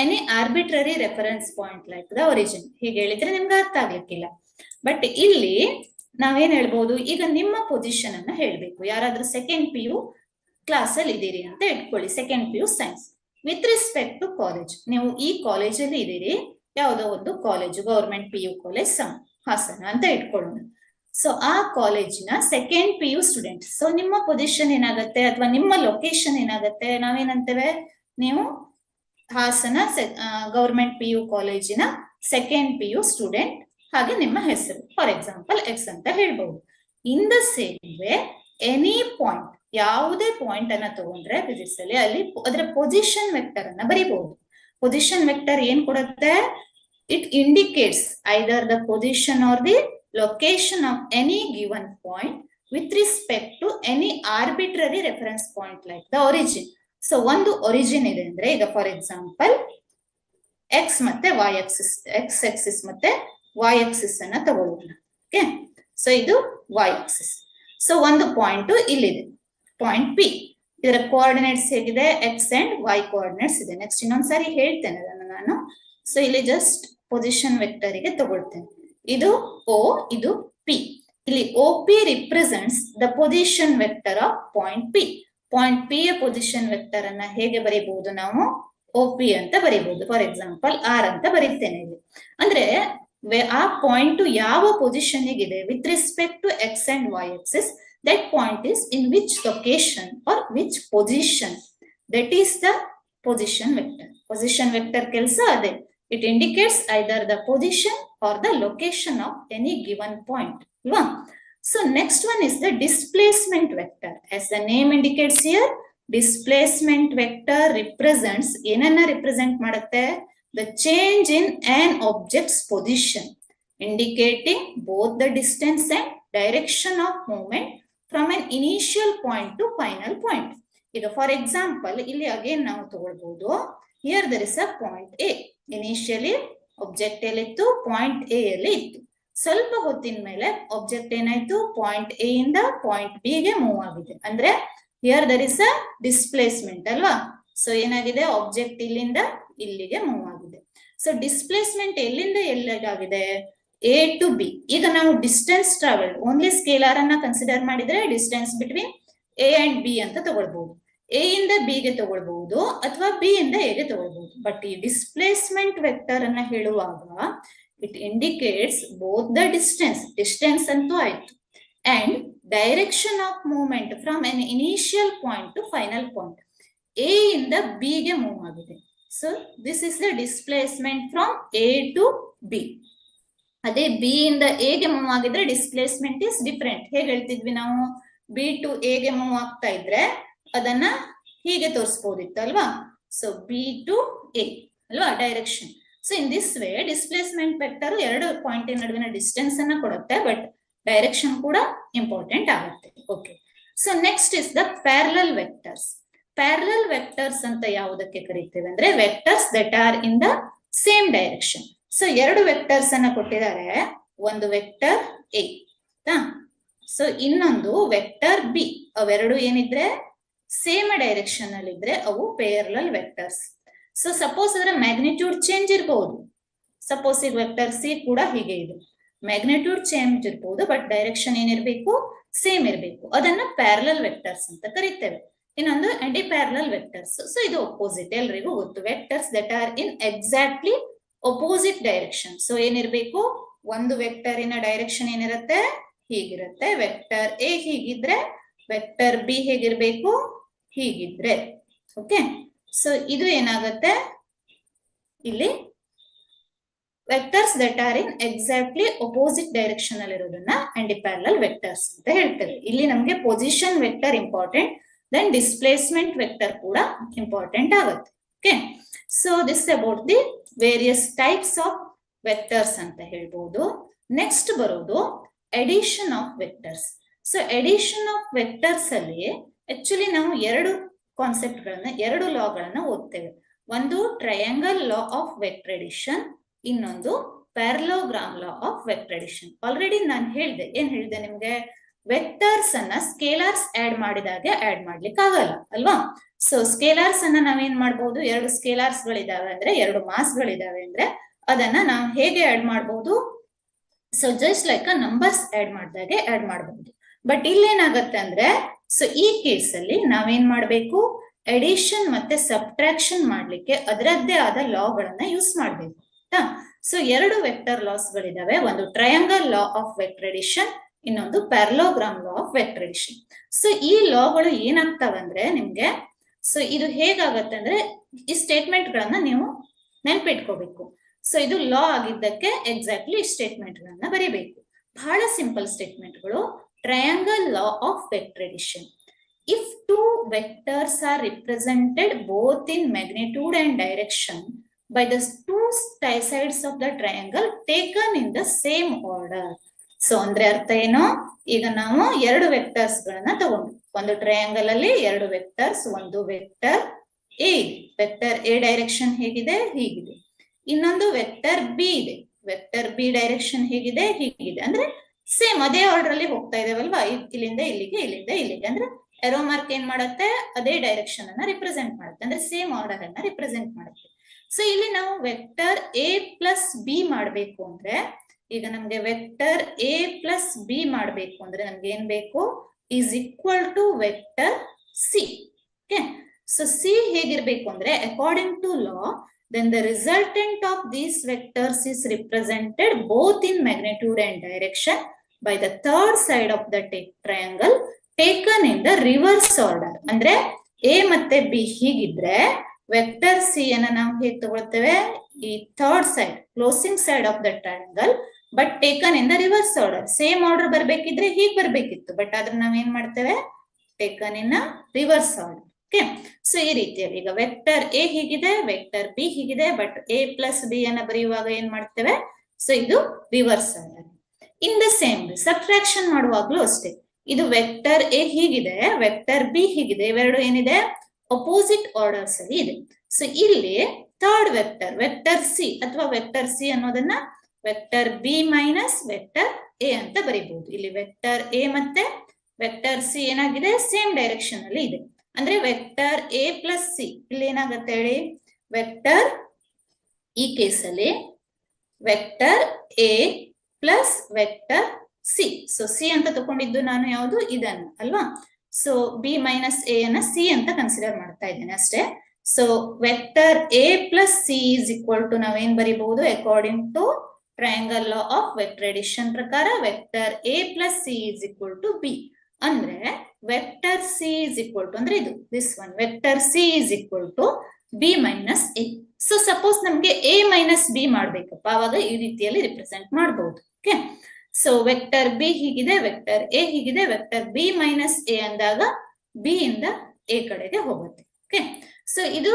any arbitrary reference point like the origin. ಹೀಗೆ ಹೇಳಿದ್ರೆ ನಿಮ್ಗೆ ಅರ್ಥ ಆಗ್ಲಿಕ್ಕಿಲ್ಲ. But ಇಲ್ಲಿ ನಾವೇನ್ ಹೇಳ್ಬೋದು, ಈಗ ನಿಮ್ಮ ಪೊಸಿಷನ್ ಅನ್ನ ಹೇಳ್ಬೇಕು. ಯಾರಾದ್ರೂ ಸೆಕೆಂಡ್ PU ಕ್ಲಾಸ್ ಅಲ್ಲಿ ಇದೀರಿ ಅಂತ ಇಟ್ಕೊಳ್ಳಿ, second PU science with respect to college. ನೀವು ಈ ಕಾಲೇಜಲ್ಲಿ ಇದೀರಿ, ಯಾವುದೋ ಒಂದು college, government PU college Hassan ಅಂತ ಇಟ್ಕೊಳ್ಳೋಣ. ಸೊ ಆ ಕಾಲೇಜಿನ ಸೆಕೆಂಡ್ PU ಸ್ಟೂಡೆಂಟ್. ಸೊ ನಿಮ್ಮ ಪೊಸಿಷನ್ ಏನಾಗುತ್ತೆ ಅಥವಾ ನಿಮ್ಮ ಲೊಕೇಶನ್ ಏನಾಗುತ್ತೆ, ನಾವೇನಂತೇವೆ, ನೀವು ಹಾಸನ ಗವರ್ಮೆಂಟ್ PU ಕಾಲೇಜಿನ ಸೆಕೆಂಡ್ PU ಸ್ಟೂಡೆಂಟ್, ಹಾಗೆ ನಿಮ್ಮ ಹೆಸರು ಫಾರ್ ಎಕ್ಸಾಂಪಲ್ ಎಕ್ಸ್ ಅಂತ ಹೇಳ್ಬಹುದು. In the same way any point, ಯಾವುದೇ ಪಾಯಿಂಟ್ ಅನ್ನ ತಗೊಂಡ್ರೆ ಫಿಸಿಕ್ಸ್ ಅಲ್ಲಿ ಅಲ್ಲಿ ಅದರ ಪೊಸಿಷನ್ ವೆಕ್ಟರ್ ಅನ್ನ ಬರೀಬಹುದು. ಪೊಸಿಷನ್ ವೆಕ್ಟರ್ ಏನ್ ಕೊಡುತ್ತೆ, it indicates either the position R the location of any given point with respect to any arbitrary reference point like the origin. So ಒಂದು origin ಇದೆ ಅಂದ್ರೆ, ಈಗ ಫಾರ್ ಎಕ್ಸಾಂಪಲ್ x ಮತ್ತೆ y axis, x axis ಮತ್ತೆ y axis ಅನ್ನ ತಗೊಳ್ಳೋಣ. Okay, so ಇದು y axis. So ಒಂದು ಪಾಯಿಂಟ್ ಇಲ್ಲಿದೆ, ಪಾಯಿಂಟ್ P. ಇದರ ಕೋಆರ್ಡಿನೇಟ್ಸ್ ಹೇಗಿದೆ, x ಅಂಡ್ y ಕೋಆರ್ಡಿನೇಟ್ಸ್ ಇದೆ. ನೆಕ್ಸ್ಟ್ ಇನ್ನೊಂದ್ಸಾರಿ ಹೇಳ್ತೇನೆ ಅದನ್ನು ನಾನು. ಸೊ ಇಲ್ಲಿ ಜಸ್ಟ್ ಪೊಸಿಷನ್ ವೆಕ್ಟರ್ ಗೆ ತಗೊಳ್ತೇನೆ. ಇದು O, ಇದು P. ಇಲ್ಲಿ OP represents the position vector of point P. Point P ಯ ಪೊಸಿಷನ್ ವೆಕ್ಟರ್ ಅನ್ನ ಹೇಗೆ ಬರೀಬಹುದು, ನಾವು OP ಅಂತ ಬರೀಬಹುದು. ಫಾರ್ ಎಕ್ಸಾಂಪಲ್ R ಅಂತ ಬರೀತೇನೆ ಇಲ್ಲಿ. ಅಂದ್ರೆ ಆ ಪಾಯಿಂಟ್ ಯಾವ ಪೊಸಿಷನ್ ಇದೆ with respect to x and y axis, that point is in which location or which position, that is the position vector. Position vector ಕೆಲಸ ಅದೇ, it indicates either the position or the location of any given point. So next one is the displacement vector. As the name indicates here, displacement vector represents, ಏನನ್ನ represent ಮಾಡುತ್ತೆ, the change in an object's position, indicating both the distance and direction of movement from an initial point to final point. ಈಗ for example ಇಲ್ಲಿ again ನಾವು ತಗೊಳ್ಬಹುದು, here there is a point A. Initially object ಎಲ್ಲಿತ್ತು, point A ಅಲ್ಲಿ ಇತ್ತು. ಸ್ವಲ್ಪ ಹೊತ್ತಿನ ಮೇಲೆ ಆಬ್ಜೆಕ್ಟ್ ಏನಾಯ್ತು, ಪಾಯಿಂಟ್ A ಇಂದ ಪಾಯಿಂಟ್ B ಗೆ ಮೂವ್ ಆಗಿದೆ. ಅಂದ್ರೆ here there is a displacement ಅಲ್ವಾ. ಸೊ ಏನಾಗಿದೆ, ಆಬ್ಜೆಕ್ಟ್ ಇಲ್ಲಿಂದ ಇಲ್ಲಿಗೆ ಮೂವ್ ಆಗಿದೆ. ಸೊ ಡಿಸ್ಪ್ಲೇಸ್ಮೆಂಟ್ ಎಲ್ಲಿಂದ ಎಲ್ಲಿಗಾಗಿದೆ, A to B. ಈಗ ನಾವು ಡಿಸ್ಟೆನ್ಸ್ ಟ್ರಾವೆಲ್ ಓನ್ಲಿ ಸ್ಕೇಲಾರ್ ಅನ್ನ ಕನ್ಸಿಡರ್ ಮಾಡಿದ್ರೆ distance between A and B ಅಂತ ತಗೊಳ್ಬಹುದು. A ಇಂದ B ಗೆ ತಗೊಳ್ಬಹುದು ಅಥವಾ B ಇಂದ A ಗೆ ತಗೊಳ್ಬಹುದು. ಬಟ್ ಈ ಡಿಸ್ಪ್ಲೇಸ್ಮೆಂಟ್ ವೆಕ್ಟರ್ ಅನ್ನ ಹೇಳುವಾಗ it indicates both the distance ಅಂತೂ ಆಯ್ತು, and direction of movement from an initial point to final point. A ಇಂದ B ಗೆ ಮೂವ್ ಆಗಿದೆ. So this is the displacement from A to B. ಅದೇ B ಇಂದ A ಗೆ ಮೂವ್ ಆಗಿದ್ರೆ displacement is different. ಹೇಗೆ ಹೇಳ್ತಿದ್ವಿ ನಾವು, B ಟು A ಗೆ ಮೂವ್ ಆಗ್ತಾ ಇದ್ರೆ ಅದನ್ನ ಹೀಗೆ ತೋರಿಸಬಹುದಿತ್ತು ಅಲ್ವಾ. ಸೊ B ಟು A ಅಲ್ವಾ direction. So in this way displacement vector ಎರಡು ಪಾಯಿಂಟ್ ನಡುವಿನ ಡಿಸ್ಟೆನ್ಸ್ ಅನ್ನ ಕೊಡುತ್ತೆ, ಬಟ್ ಡೈರೆಕ್ಷನ್ ಕೂಡ ಇಂಪಾರ್ಟೆಂಟ್ ಆಗುತ್ತೆ. Okay, so next is the parallel vectors. Parallel vectors ಅಂತ ಯಾವುದಕ್ಕೆ ಕರೀತೇವೆ ಅಂದ್ರೆ, vectors that are in the same direction. So ಎರಡು ವೆಕ್ಟರ್ಸ್ ಅನ್ನ ಕೊಟ್ಟಿದ್ದಾರೆ, ಒಂದು ವೆಕ್ಟರ್ A, ಸೊ ಇನ್ನೊಂದು ವೆಕ್ಟರ್ B. ಅವೆರಡು ಏನಿದ್ರೆ ಸೇಮ್ ಡೈರೆಕ್ಷನ್ ಅಲ್ಲಿ ಇದ್ರೆ ಅವು ಪ್ಯಾರಲಲ್ ವೆಕ್ಟರ್ಸ್. ಸೊ ಸಪೋಸ್ ಅದರ ಮ್ಯಾಗ್ನಿಟ್ಯೂಡ್ ಚೇಂಜ್ ಇರಬಹುದು. ಸಪೋಸ್ ಈಗ ವೆಕ್ಟರ್ C ಕೂಡ ಹೀಗೆ ಇದೆ, ಮ್ಯಾಗ್ನಿಟ್ಯೂಡ್ ಚೇಂಜ್ ಇರಬಹುದು, ಬಟ್ ಡೈರೆಕ್ಷನ್ ಏನಿರಬೇಕು, ಸೇಮ್ ಇರಬೇಕು. ಅದನ್ನ ಪ್ಯಾರಲಲ್ ವೆಕ್ಟರ್ಸ್ ಅಂತ ಕರೀತೇವೆ. ಇನ್ನೊಂದು ಆಂಟಿ ಪ್ಯಾರಲಲ್ ವೆಕ್ಟರ್ಸ್. ಸೊ ಇದು ಅಪೋಸಿಟ್, ಎಲ್ರಿಗೂ ಗೊತ್ತು. Vectors that are in exactly opposite direction. So ಏನಿರ್ಬೇಕು, ಒಂದು ವೆಕ್ಟರಿನ ಡೈರೆಕ್ಷನ್ ಏನಿರುತ್ತೆ, ಹೀಗಿರುತ್ತೆ. ವೆಕ್ಟರ್ A ಹೀಗಿದ್ರೆ ವೆಕ್ಟರ್ B ಹೇಗಿರ್ಬೇಕು, ಹೀಗಿದ್ರೆ. ಓಕೆ, ಸೊ ಇದು ಏನಾಗುತ್ತೆ, ಇಲ್ಲಿ vectors that are in exactly opposite direction ಅಲ್ಲಿ ಇರೋದನ್ನ ಆಂಟಿ ಪ್ಯಾರಲಲ್ ವೆಕ್ಟರ್ಸ್ ಅಂತ ಹೇಳ್ತೇವೆ. ಇಲ್ಲಿ ನಮಗೆ position vector important, then displacement vector ಕೂಡ ಇಂಪಾರ್ಟೆಂಟ್ ಆಗುತ್ತೆ. Okay, so this about the various types of vectors ಅಂತ ಹೇಳ್ಬೋದು. ನೆಕ್ಸ್ಟ್ ಬರೋದು addition of vectors. So addition of vectors ಅಲ್ಲಿ ಆಕ್ಚುಲಿ ನಾವು ಎರಡು ಕಾನ್ಸೆಪ್ಟ್ ಗಳನ್ನ, ಎರಡು ಲಾ ಗಳನ್ನ ಓದ್ತೇವೆ. ಒಂದು triangle law of vector addition, ಇನ್ನೊಂದು parallelogram law of vector addition. Already ನಾನು ಹೇಳಿದೆ, ಏನ್ ಹೇಳಿದೆ ನಿಮ್ಗೆ, ವೆಕ್ಟರ್ಸ್ ಅನ್ನ ಸ್ಕೇಲಾರ್ಸ್ ಆಡ್ ಮಾಡಿದಾಗೆ ಆಡ್ ಮಾಡ್ಲಿಕ್ಕೆ ಆಗಲ್ಲ ಅಲ್ವಾ. ಸೊ ಸ್ಕೇಲಾರ್ಸ್ ಅನ್ನ ನಾವೇನ್ ಮಾಡ್ಬೋದು, ಎರಡು ಸ್ಕೇಲಾರ್ಸ್ ಗಳಿದಾವೆ ಅಂದ್ರೆ, ಎರಡು ಮಾಸ್ ಗಳಿದಾವೆ ಅಂದ್ರೆ ಅದನ್ನ ನಾವು ಹೇಗೆ ಆಡ್ ಮಾಡಬಹುದು, so just like numbers add ಮಾಡಿದಾಗೆ ಆಡ್ ಮಾಡಬಹುದು. ಬಟ್ ಇಲ್ಲೇನಾಗತ್ತೆ ಅಂದ್ರೆ, ಸೊ ಈ ಕೇಸ್ ಅಲ್ಲಿ ನಾವೇನ್ ಮಾಡ್ಬೇಕು, ಎಡಿಷನ್ ಮತ್ತೆ ಸಬ್ಟ್ರಾಕ್ಷನ್ ಮಾಡ್ಲಿಕ್ಕೆ ಅದರದ್ದೇ ಆದ ಲಾ ಗಳನ್ನ ಯೂಸ್ ಮಾಡ್ಬೇಕು. ಸೊ ಎರಡು ವೆಕ್ಟರ್ ಲಾಸ್ ಗಳಿದಾವೆ, ಒಂದು triangle law of vector addition, ಇನ್ನೊಂದು parallelogram law of vector addition. So ಈ ಲಾಗಳು ಏನಾಗ್ತಾವೆ ಅಂದ್ರೆ ನಿಮ್ಗೆ, ಸೊ ಇದು ಹೇಗಾಗತ್ತೆ ಅಂದ್ರೆ, ಈ ಸ್ಟೇಟ್ಮೆಂಟ್ ಗಳನ್ನ ನೀವು ನೆನ್ಪಿಟ್ಕೋಬೇಕು. ಸೊ ಇದು ಲಾ ಆಗಿದ್ದಕ್ಕೆ ಎಕ್ಸಾಕ್ಟ್ಲಿ ಸ್ಟೇಟ್ಮೆಂಟ್ ಗಳನ್ನ ಬರೀಬೇಕು. ಬಹಳ ಸಿಂಪಲ್ ಸ್ಟೇಟ್ಮೆಂಟ್ಗಳು. Triangle law of vector addition: if two vectors are represented both in magnitude and direction by the two sides of the triangle taken in the same order. So ಅಂದ್ರೆ ಅರ್ಥ ಏನು, ಈಗ ನಾವು ಎರಡು ವೆಕ್ಟರ್ಸ್ ಗಳನ್ನ ತಗೊಂಡು, ಒಂದು ಟ್ರಯಾಂಗಲ್ ಅಲ್ಲಿ ಎರಡು ವೆಕ್ಟರ್ಸ್, ಒಂದು ವೆಕ್ಟರ್ ಎ ಇದೆ, ವೆಕ್ಟರ್ ಎ ಡೈರೆಕ್ಷನ್ ಹೇಗಿದೆ, ಹೀಗಿದೆ. ಇನ್ನೊಂದು ವೆಕ್ಟರ್ ಬಿ ಇದೆ, ವೆಕ್ಟರ್ ಬಿ ಡೈರೆಕ್ಷನ್ ಹೇಗಿದೆ, ಹೀಗಿದೆ. ಅಂದ್ರೆ ಸೇಮ್ ಅದೇ ಆರ್ಡರ್ ಅಲ್ಲಿ ಹೋಗ್ತಾ ಇದಾವಲ್ವಾ, ಇಲ್ಲಿಂದ ಇಲ್ಲಿಗೆ, ಇಲ್ಲಿಂದ ಇಲ್ಲಿಗೆ. ಅಂದ್ರೆ ಎರೋ ಮಾರ್ಕ್ ಏನ್ ಮಾಡುತ್ತೆ, ಅದೇ ಡೈರೆಕ್ಷನ್ ಅನ್ನ ರಿಪ್ರೆಸೆಂಟ್ ಮಾಡುತ್ತೆ, ಅಂದ್ರೆ ಸೇಮ್ ಆರ್ಡರ್ ಅನ್ನ ರಿಪ್ರೆಸೆಂಟ್ ಮಾಡುತ್ತೆ. ಸೊ ಇಲ್ಲಿ ನಾವು ವೆಕ್ಟರ್ ಎ ಪ್ಲಸ್ ಬಿ ಮಾಡ್ಬೇಕು ಅಂದ್ರೆ, ಈಗ ನಮ್ಗೆ ವೆಕ್ಟರ್ ಎ ಪ್ಲಸ್ ಬಿ ಮಾಡ್ಬೇಕು ಅಂದ್ರೆ ನಮ್ಗೆ ಏನ್ ಬೇಕು, is equal to vector C. Okay, so C ಹೇಗಿರ್ಬೇಕು ಅಂದ್ರೆ, according to law, then the resultant of these vectors is represented both in magnitude and direction by the third side of the triangle taken in the reverse order. ಅಂದ್ರೆ A ಮತ್ತೆ B ಹೀಗಿದ್ರೆ vector C ಅನ್ನ ನಾವು ಹೇಗೆ ತಗೊಳ್ತೇವೆ, ಈ third side, closing side of the triangle, but taken in the reverse order. Same order ಬರ್ಬೇಕಿದ್ರೆ ಹೀಗೆ ಬರ್ಬೇಕಿತ್ತು, ಬಟ್ ಆದ್ರೆ ನಾವ್ ಏನ್ ಮಾಡ್ತೇವೆ, taken in reverse order. Okay, so ಈ ರೀತಿಯಲ್ಲಿ ಈಗ ವೆಕ್ಟರ್ ಎ ಹೀಗಿದೆ, ವೆಕ್ಟರ್ ಬಿ ಹೀಗಿದೆ, ಬಟ್ ಎ ಪ್ಲಸ್ ಬಿ ಅನ್ನ ಬರೆಯುವಾಗ ಏನ್ ಮಾಡ್ತೇವೆ, ಸೊ ಇದು reverse order. In the same way subtraction ಮಾಡುವಾಗ್ಲೂ ಅಷ್ಟೇ, ಇದು ವೆಕ್ಟರ್ ಎ ಹೀಗಿದೆ, ವೆಕ್ಟರ್ ಬಿ ಹೀಗಿದೆ, ಇವೆರಡು ಏನಿದೆ, ಅಪೋಸಿಟ್ ಆರ್ಡರ್ಸ್ ಅಲ್ಲಿ ಇದೆ. ಸೊ ಇಲ್ಲಿ ಥರ್ಡ್ ವೆಕ್ಟರ್, ವೆಕ್ಟರ್ ಸಿ ಅಥವಾ ವೆಕ್ಟರ್ ಸಿ ಅನ್ನೋದನ್ನ vector B minus vector A ಅಂತ ಬರೀಬಹುದು. ಇಲ್ಲಿ ವೆಕ್ಟರ್ ಎ ಮತ್ತೆ ವೆಕ್ಟರ್ ಸಿ ಏನಾಗಿದೆ, ಸೇಮ್ ಡೈರೆಕ್ಷನ್ ಅಲ್ಲಿ ಇದೆ. ಅಂದ್ರೆ ವೆಕ್ಟರ್ ಎ ಪ್ಲಸ್ ಸಿ, ಇಲ್ಲಿ ಏನಾಗುತ್ತೆ ಹೇಳಿ, ವೆಕ್ಟರ್, ಈ ಕೇಸಲ್ಲಿ vector A plus vector C. So C ಅಂತ ತಗೊಂಡಿದ್ದು ನಾನು ಯಾವುದು, ಇದನ್ನು ಅಲ್ವಾ. ಸೊ ಬಿ ಮೈನಸ್ ಎ ಅನ್ನ ಸಿ ಅಂತ ಕನ್ಸಿಡರ್ ಮಾಡ್ತಾ ಇದ್ದೇನೆ ಅಷ್ಟೇ. So vector A plus C is equal to ನಾವೇನ್ ಬರೀಬಹುದು, according to triangle law of vector addition ಪ್ರಕಾರ vector A plus C is equal to B. ಅಂದ್ರೆ vector C is equal to, ಅಂದ್ರೆ ಇದು this one, vector C is equal to B minus A. So suppose ನಮ್ಗೆ A minus B ಮಾಡ್ಬೇಕಪ್ಪ, ಅವಾಗ ಈ ರೀತಿಯಲ್ಲಿ represent ಮಾಡಬಹುದು. ಓಕೆ, ಸೊ ವೆಕ್ಟರ್ ಬಿ ಹೀಗಿದೆ, ವೆಕ್ಟರ್ ಎ ಹೀಗಿದೆ, ವೆಕ್ಟರ್ ಬಿ ಮೈನಸ್ ಎ ಅಂದಾಗ ಬಿ ಇಂದ ಎ ಕಡೆಗೆ ಹೋಗುತ್ತೆ. ಓಕೆ, ಸೊ ಇದು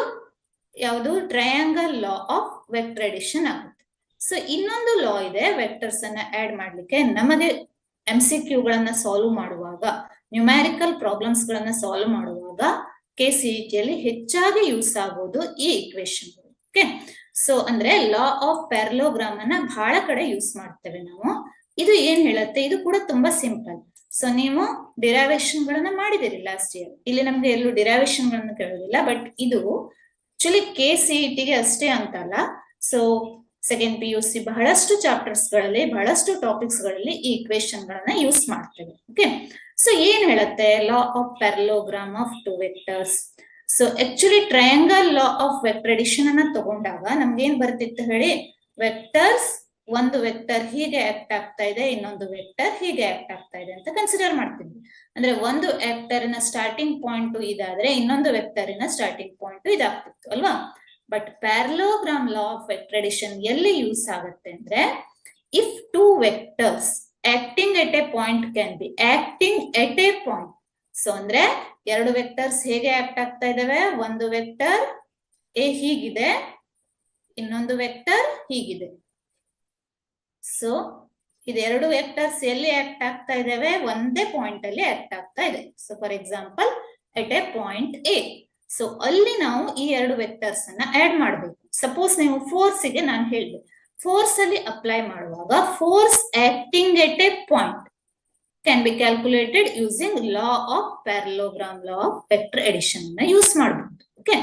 ಯಾವುದು, triangle law of vector addition ಆಗುತ್ತೆ. ಸೊ ಇನ್ನೊಂದು ಲಾ ಇದೆ ವೆಕ್ಟರ್ಸ್ ಅನ್ನ ಆಡ್ ಮಾಡ್ಲಿಕ್ಕೆ. ನಮಗೆ MCQ ಗಳನ್ನ ಸಾಲ್ವ್ ಮಾಡುವಾಗ, ನ್ಯೂಮ್ಯಾರಿಕಲ್ ಪ್ರಾಬ್ಲಮ್ಸ್ ಗಳನ್ನ ಸಾಲ್ವ್ ಮಾಡುವಾಗ KCET ಯಲ್ಲಿ ಹೆಚ್ಚಾಗಿ ಯೂಸ್ ಆಗೋದು ಈ ಇಕ್ವೇಶನ್. ಓಕೆ, ಸೊ ಅಂದ್ರೆ ಲಾ ಆಫ್ ಪ್ಯಾರಲೋಗ್ರಾಮ್ ಅನ್ನ ಬಹಳ ಕಡೆ ಯೂಸ್ ಮಾಡ್ತೇವೆ ನಾವು. ಇದು ಏನ್ ಹೇಳುತ್ತೆ, ಇದು ಕೂಡ ತುಂಬಾ ಸಿಂಪಲ್. ಸೊ ನೀವು ಡಿರೈವೇಶನ್ ಗಳನ್ನ ಮಾಡಿದಿರಿ ಲಾಸ್ಟ್ ಇಯರ್, ಇಲ್ಲಿ ನಮ್ಗೆ ಎಲ್ಲೂ ಡಿರೈವೇಶನ್ ಗಳನ್ನ ಕೇಳೋದಿಲ್ಲ. ಬಟ್ ಇದು ಆಕ್ಚುಲಿ KCET ಗೆ ಅಷ್ಟೇ ಅಂತಲ್ಲ, ಸೊ ಸೆಕೆಂಡ್ PUC ಬಹಳಷ್ಟು ಚಾಪ್ಟರ್ಸ್ ಗಳಲ್ಲಿ, ಬಹಳಷ್ಟು ಟಾಪಿಕ್ಸ್ ಗಳಲ್ಲಿ ಈ ಇಕ್ವೇಶನ್ ಗಳನ್ನ ಯೂಸ್ ಮಾಡ್ತೇವೆ. ಓಕೆ, ಸೊ ಏನ್ ಹೇಳುತ್ತೆ, law of parallelogram of two vectors. So actually triangle law of vector addition ಅನ್ನ ತಗೊಂಡಾಗ ನಮ್ಗೆ ಏನ್ ಬರ್ತಿತ್ತು ಹೇಳಿ, ವೆಕ್ಟರ್ಸ್, ಒಂದು ವೆಕ್ಟರ್ ಹೀಗೆ ಆಕ್ಟ್ ಆಗ್ತಾ ಇದೆ, ಇನ್ನೊಂದು ವೆಕ್ಟರ್ ಹೀಗೆ ಆಕ್ಟ್ ಆಗ್ತಾ ಇದೆ ಅಂತ ಕನ್ಸಿಡರ್ ಮಾಡ್ತಿದ್ವಿ. ಅಂದ್ರೆ ಒಂದು ವೆಕ್ಟರಿನ ಸ್ಟಾರ್ಟಿಂಗ್ ಪಾಯಿಂಟ್ ಇದಾದ್ರೆ ಇನ್ನೊಂದು ವೆಕ್ಟರಿನ ಸ್ಟಾರ್ಟಿಂಗ್ ಪಾಯಿಂಟ್ ಇದಾಗ್ತಿತ್ತು ಅಲ್ವಾ. But parallelogram law of vector addition ಎಲ್ಲಿ ಯೂಸ್ ಆಗುತ್ತೆ ಅಂದ್ರೆ, if two vectors acting at a point can be acting at a point. So ಅಂದ್ರೆ ಎರಡು ವೆಕ್ಟರ್ಸ್ ಹೇಗೆ ಆಕ್ಟ್ ಆಗ್ತಾ ಇದಾವೆ, ಒಂದು ವೆಕ್ಟರ್ ಎ ಹೀಗಿದೆ, ಇನ್ನೊಂದು ವೆಕ್ಟರ್ ಹೀಗಿದೆ. ಸೊ ಇದೆರಡು ವೆಕ್ಟರ್ಸ್ ಎಲ್ಲಿ ಆಕ್ಟ್ ಆಗ್ತಾ ಇದಾವೆ? ಒಂದೇ ಪಾಯಿಂಟ್ ಅಲ್ಲಿ ಆಕ್ಟ್ ಆಗ್ತಾ ಇದೆ. So for example at a point A. So ಅಲ್ಲಿ ನಾವು ಈ ಎರಡು ವೆಕ್ಟರ್ಸ್ ಅನ್ನ ಆಡ್ ಮಾಡಬೇಕು. ಸಪೋಸ್ ನೀವು ಫೋರ್ಸ್ ಗೆ ನಾನು ಹೇಳಿದೆ, ಫೋರ್ಸ್ ಅಲ್ಲಿ ಅಪ್ಲೈ ಮಾಡುವಾಗ force acting at a point can be calculated using law of parallelogram, law of vector addition ನ ಯೂಸ್ ಮಾಡಬಹುದು. ಓಕೆ,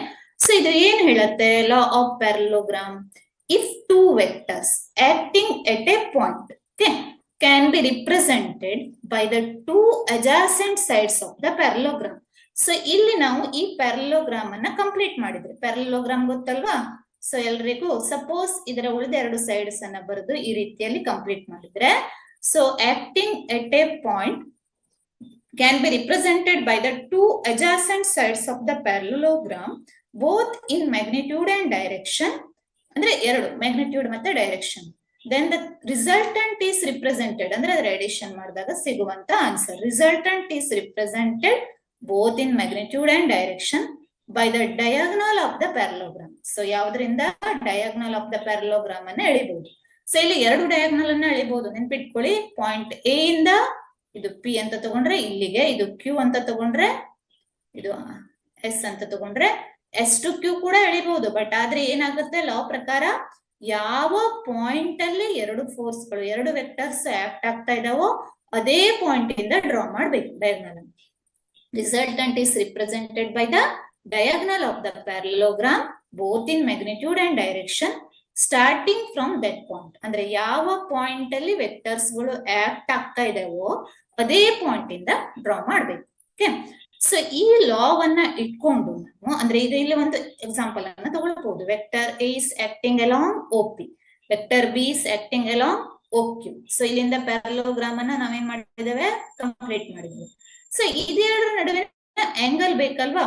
ಸೊ ಇದು ಏನ್ ಹೇಳುತ್ತೆ? Law of parallelogram, if two vectors acting at a point, okay, can be represented by the two adjacent sides of the parallelogram. So ಇಲ್ಲಿ ನಾವು ಈ parallelogram ಅನ್ನ complete ಮಾಡಿದ್ರೆ, ಪ್ಯಾರಲೋಗ್ರಾಮ್ ಗೊತ್ತಲ್ವಾ? ಸೊ ಎಲ್ರಿಗೂ ಸಪೋಸ್ ಇದರ ಉಳಿದ ಎರಡು ಸೈಡ್ಸ್ ಅನ್ನ ಬರೆದು ಈ ರೀತಿಯಲ್ಲಿ ಕಂಪ್ಲೀಟ್ ಮಾಡಿದ್ರೆ, so acting at a point can B represented by the two adjacent sides of the parallelogram both in magnitude and direction. ಅಂದ್ರೆ ಎರಡು, ಮ್ಯಾಗ್ನಿಟ್ಯೂಡ್ ಮತ್ತೆ direction. Then the resultant is represented, ಅಂದ್ರೆ ಅದರ ಎಡಿಷನ್ ಮಾಡಿದಾಗ ಸಿಗುವಂತ answer. Resultant is represented both in magnitude and direction by the diagonal of the parallelogram. So ಯಾವ್ದ್ರಿಂದ? Diagonal of the parallelogram ಅನ್ನ ಎಳಿಬಹುದು. ಸೊ ಇಲ್ಲಿ ಎರಡು ಡಯಾಗ್ನಲ್ ಅನ್ನ ಎಳಿಬಹುದು, ನೆನ್ಪಿಟ್ಕೊಳ್ಳಿ. ಪಾಯಿಂಟ್ ಎ ಇಂದ ಇದು ಪಿ ಅಂತ ತಗೊಂಡ್ರೆ ಇಲ್ಲಿಗೆ, ಇದು ಕ್ಯೂ ಅಂತ ತಗೊಂಡ್ರೆ, ಇದು ಎಸ್ ಅಂತ ತಗೊಂಡ್ರೆ ಎಸ್ ಟು ಕ್ಯೂ ಕೂಡ ಎಳಿಬಹುದು. ಬಟ್ ಆದ್ರೆ ಏನಾಗುತ್ತೆ, ಲಾ ಪ್ರಕಾರ ಯಾವ ಪಾಯಿಂಟ್ ಅಲ್ಲಿ ಎರಡು ಫೋರ್ಸ್ಗಳು, ಎರಡು ವೆಕ್ಟರ್ಸ್ ಆಕ್ಟ್ ಆಗ್ತಾ ಇದಾವೋ ಅದೇ ಪಾಯಿಂಟ್ ಇಂದ ಡ್ರಾ ಮಾಡಬೇಕು diagonal. Resultant is represented by the diagonal of the parallelogram both in magnitude and direction starting from that point. ಅಂದ್ರೆ ಯಾವ ಪಾಯಿಂಟ್ ಅಲ್ಲಿ ವೆಕ್ಟರ್ಸ್ ಗಳು ಆಕ್ಟ್ ಆಗ್ತಾ ಇದಾವೋ ಅದೇ ಪಾಯಿಂಟ್ ಇಂದ ಡ್ರಾ ಮಾಡ್ಬೇಕು. ಓಕೆ, ಸೊ ಈ ಲಾವನ್ನ ಇಟ್ಕೊಂಡು ನಾವು, ಅಂದ್ರೆ ಇದು ಇಲ್ಲಿ ಒಂದು ಎಕ್ಸಾಂಪಲ್ ಅನ್ನ ತಗೊಳ್ಬಹುದು. Vector A is acting along O P, vector B is acting along O Q. So ಇಲ್ಲಿಂದ ಪ್ಯಾರಲೋಗ್ರಾಮ್ ಅನ್ನ ನಾವೇನ್ ಮಾಡಿದ್ದೇವೆ? ಕಂಪ್ಲೀಟ್ ಮಾಡಿದ್ದೇವೆ. ಸೊ ಇದೆರಡರ ನಡುವೆ ಆಂಗಲ್ ಬೇಕಲ್ವಾ?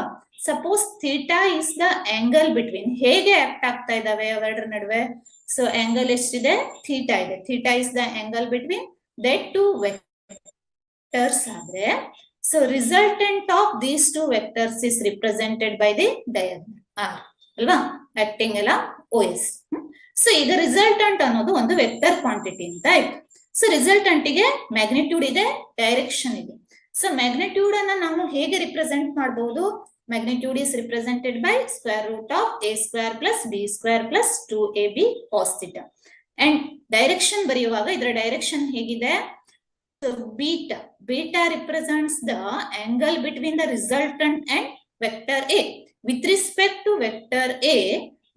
Suppose theta is the angle between, ಹೇಗೆ ಆಕ್ಟ್ ಆಗ್ತಾ ಇದಾವೆ ಅವೆರಡರ ನಡುವೆ? ಸೊ ಆಂಗಲ್ ಎಷ್ಟಿದೆ? ಥೀಟಾ ಇದೆ. Theta is the angle between that two vectors ಆದ್ರೆ, so resultant of these two vectors is represented by the diagonal R, ಅಲ್ವಾ? acting along OS. ಸೊ ಈಗ ರಿಸಲ್ಟೆಂಟ್ ಅನ್ನೋದು ಒಂದು ವೆಕ್ಟರ್ ಕ್ವಾಂಟಿಟಿ ಅಂತ ಆಯ್ತು. ಸೊ ರಿಸಲ್ಟೆಂಟ್ ಗೆ ಮ್ಯಾಗ್ನಿಟ್ಯೂಡ್ ಇದೆ, ಡೈರೆಕ್ಷನ್ ಇದೆ. ಸೊ ಮ್ಯಾಗ್ನಿಟ್ಯೂಡ್ ಅನ್ನ ನಾವು ಹೇಗೆ ರಿಪ್ರೆಸೆಂಟ್ ಮಾಡಬಹುದು? Magnitude is represented by square root of a square plus b square plus 2ab cos θ. And direction ಬರೆಯುವಾಗ ಇದರ ಡೈರೆಕ್ಷನ್ ಹೇಗಿದೆ? So beta represents the angle between the resultant and vector A. With respect to vector A,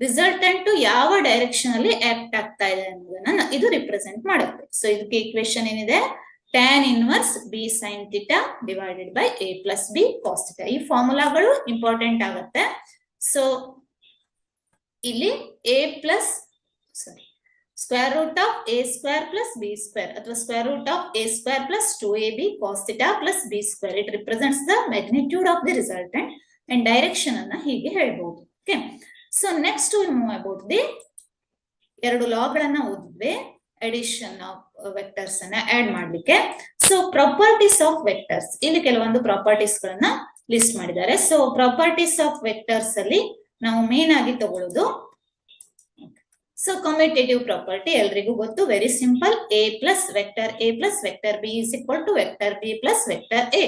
resultant ಯಾವ direction ಅಲ್ಲಿ act ಆಗ್ತಾ ಇದೆ ಅನ್ನೋದನ್ನ ಇದು represent ಮಾಡುತ್ತೆ. ಸೊ ಇದಕ್ಕೆ ಈಕ್ವೇಶನ್ ಏನಿದೆ? tan inverse b sin θ divided by a plus b cos θ. ಈ ಫಾರ್ಮುಲಾಗಳು ಇಂಪಾರ್ಟೆಂಟ್ ಆಗುತ್ತೆ. ಸೊ ಇಲ್ಲಿ a plus square root of a square plus b square ಅಥವಾ square root of a square plus 2ab cos θ plus b square. It represents the magnitude of the resultant and direction ಅನ್ನ ಹೀಗೆ ಹೇಳ್ಬಹುದು. Okay, so next we'll move about the ಎರಡು ಲಾಗಳನ್ನ ಓದಿದ್ವಿ addition of vectors ಅನ್ನ add ಮಾಡ್ಲಿಕ್ಕೆ. So properties of vectors, ಇಲ್ಲಿ ಕೆಲವೊಂದು properties ಗಳನ್ನ list ಮಾಡಿದ್ದಾರೆ. ಸೊ ಪ್ರಾಪರ್ಟೀಸ್ ಆಫ್ ವೆಕ್ಟರ್ಸ್ ಅಲ್ಲಿ ನಾವು ಮೇನ್ ಆಗಿ ತಗೊಳ್ಳೋದು, ಸೊ ಕಮ್ಯುಟೇಟಿವ್ ಪ್ರಾಪರ್ಟಿ ಎಲ್ರಿಗೂ ಗೊತ್ತು, very simple. a plus vector a plus vector b is equal to vector b plus vector a.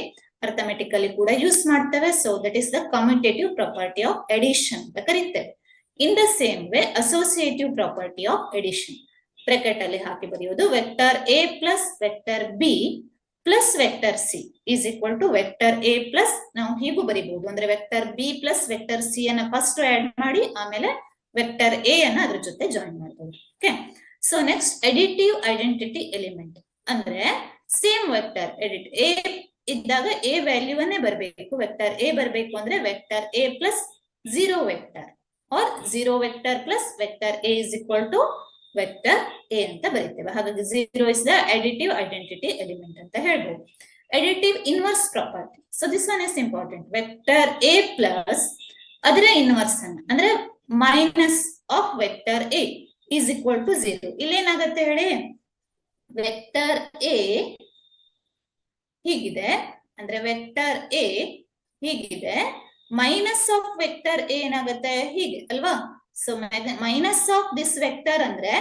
Arithmetically ಕೂಡ ಯೂಸ್ ಮಾಡ್ತೇವೆ. So that is the commutative property of addition ಅಂತ ಕರೀತೇವೆ. In the same way associative property of addition bracket ಅಲ್ಲಿ ಹಾಕಿ ಬರೆಯುವುದು, vector a plus vector b plus vector c is equal to vector a plus, ನಾವು ಹೀಗೂ ಬರೀಬಹುದು, ಅಂದ್ರೆ vector b plus vector c ಅನ್ನ ಫಸ್ಟ್ ಆಡ್ ಮಾಡಿ ಆಮೇಲೆ ವೆಕ್ಟರ್ ಎ ಅನ್ನ ಅದ್ರ ಜೊತೆ ಜಾಯಿನ್ ಮಾಡಬಹುದು. Okay, so next additive identity element ಅಂದ್ರೆ ಸೇಮ್ ವೆಕ್ಟರ್ ಎಡಿಟ್ ಎ ಇದ್ದಾಗ ಎ ವ್ಯಾಲ್ಯೂವನ್ನೇ ಬರಬೇಕು. ವೆಕ್ಟರ್ ಎ ಬರಬೇಕು ಅಂದ್ರೆ vector A plus 0 vector or 0 vector plus vector A is equal to vector A ಅಂತ ಬರೀತೇವೆ. ಹಾಗಾಗಿ 0 is the additive identity element ಅಂತ ಹೇಳ್ಬಹುದು. Additive inverse property, so this one is important. Vector A plus ಅದರ inverse ಅನ್ನ ಅಂದ್ರೆ minus of vector A is equal to 0. ಇಲ್ಲೇನಾಗತ್ತೆ ಹೇಳಿ? ವೆಕ್ಟರ್ ಎ ಹೀಗಿದೆ, ಅಂದ್ರೆ ವೆಕ್ಟರ್ ಎ ಹೀಗಿದೆ, ಮೈನಸ್ ಆಫ್ ವೆಕ್ಟರ್ ಏನಾಗುತ್ತೆ ಹೀಗೆ ಅಲ್ವಾ. So minus of this vector ಅಂದ್ರೆ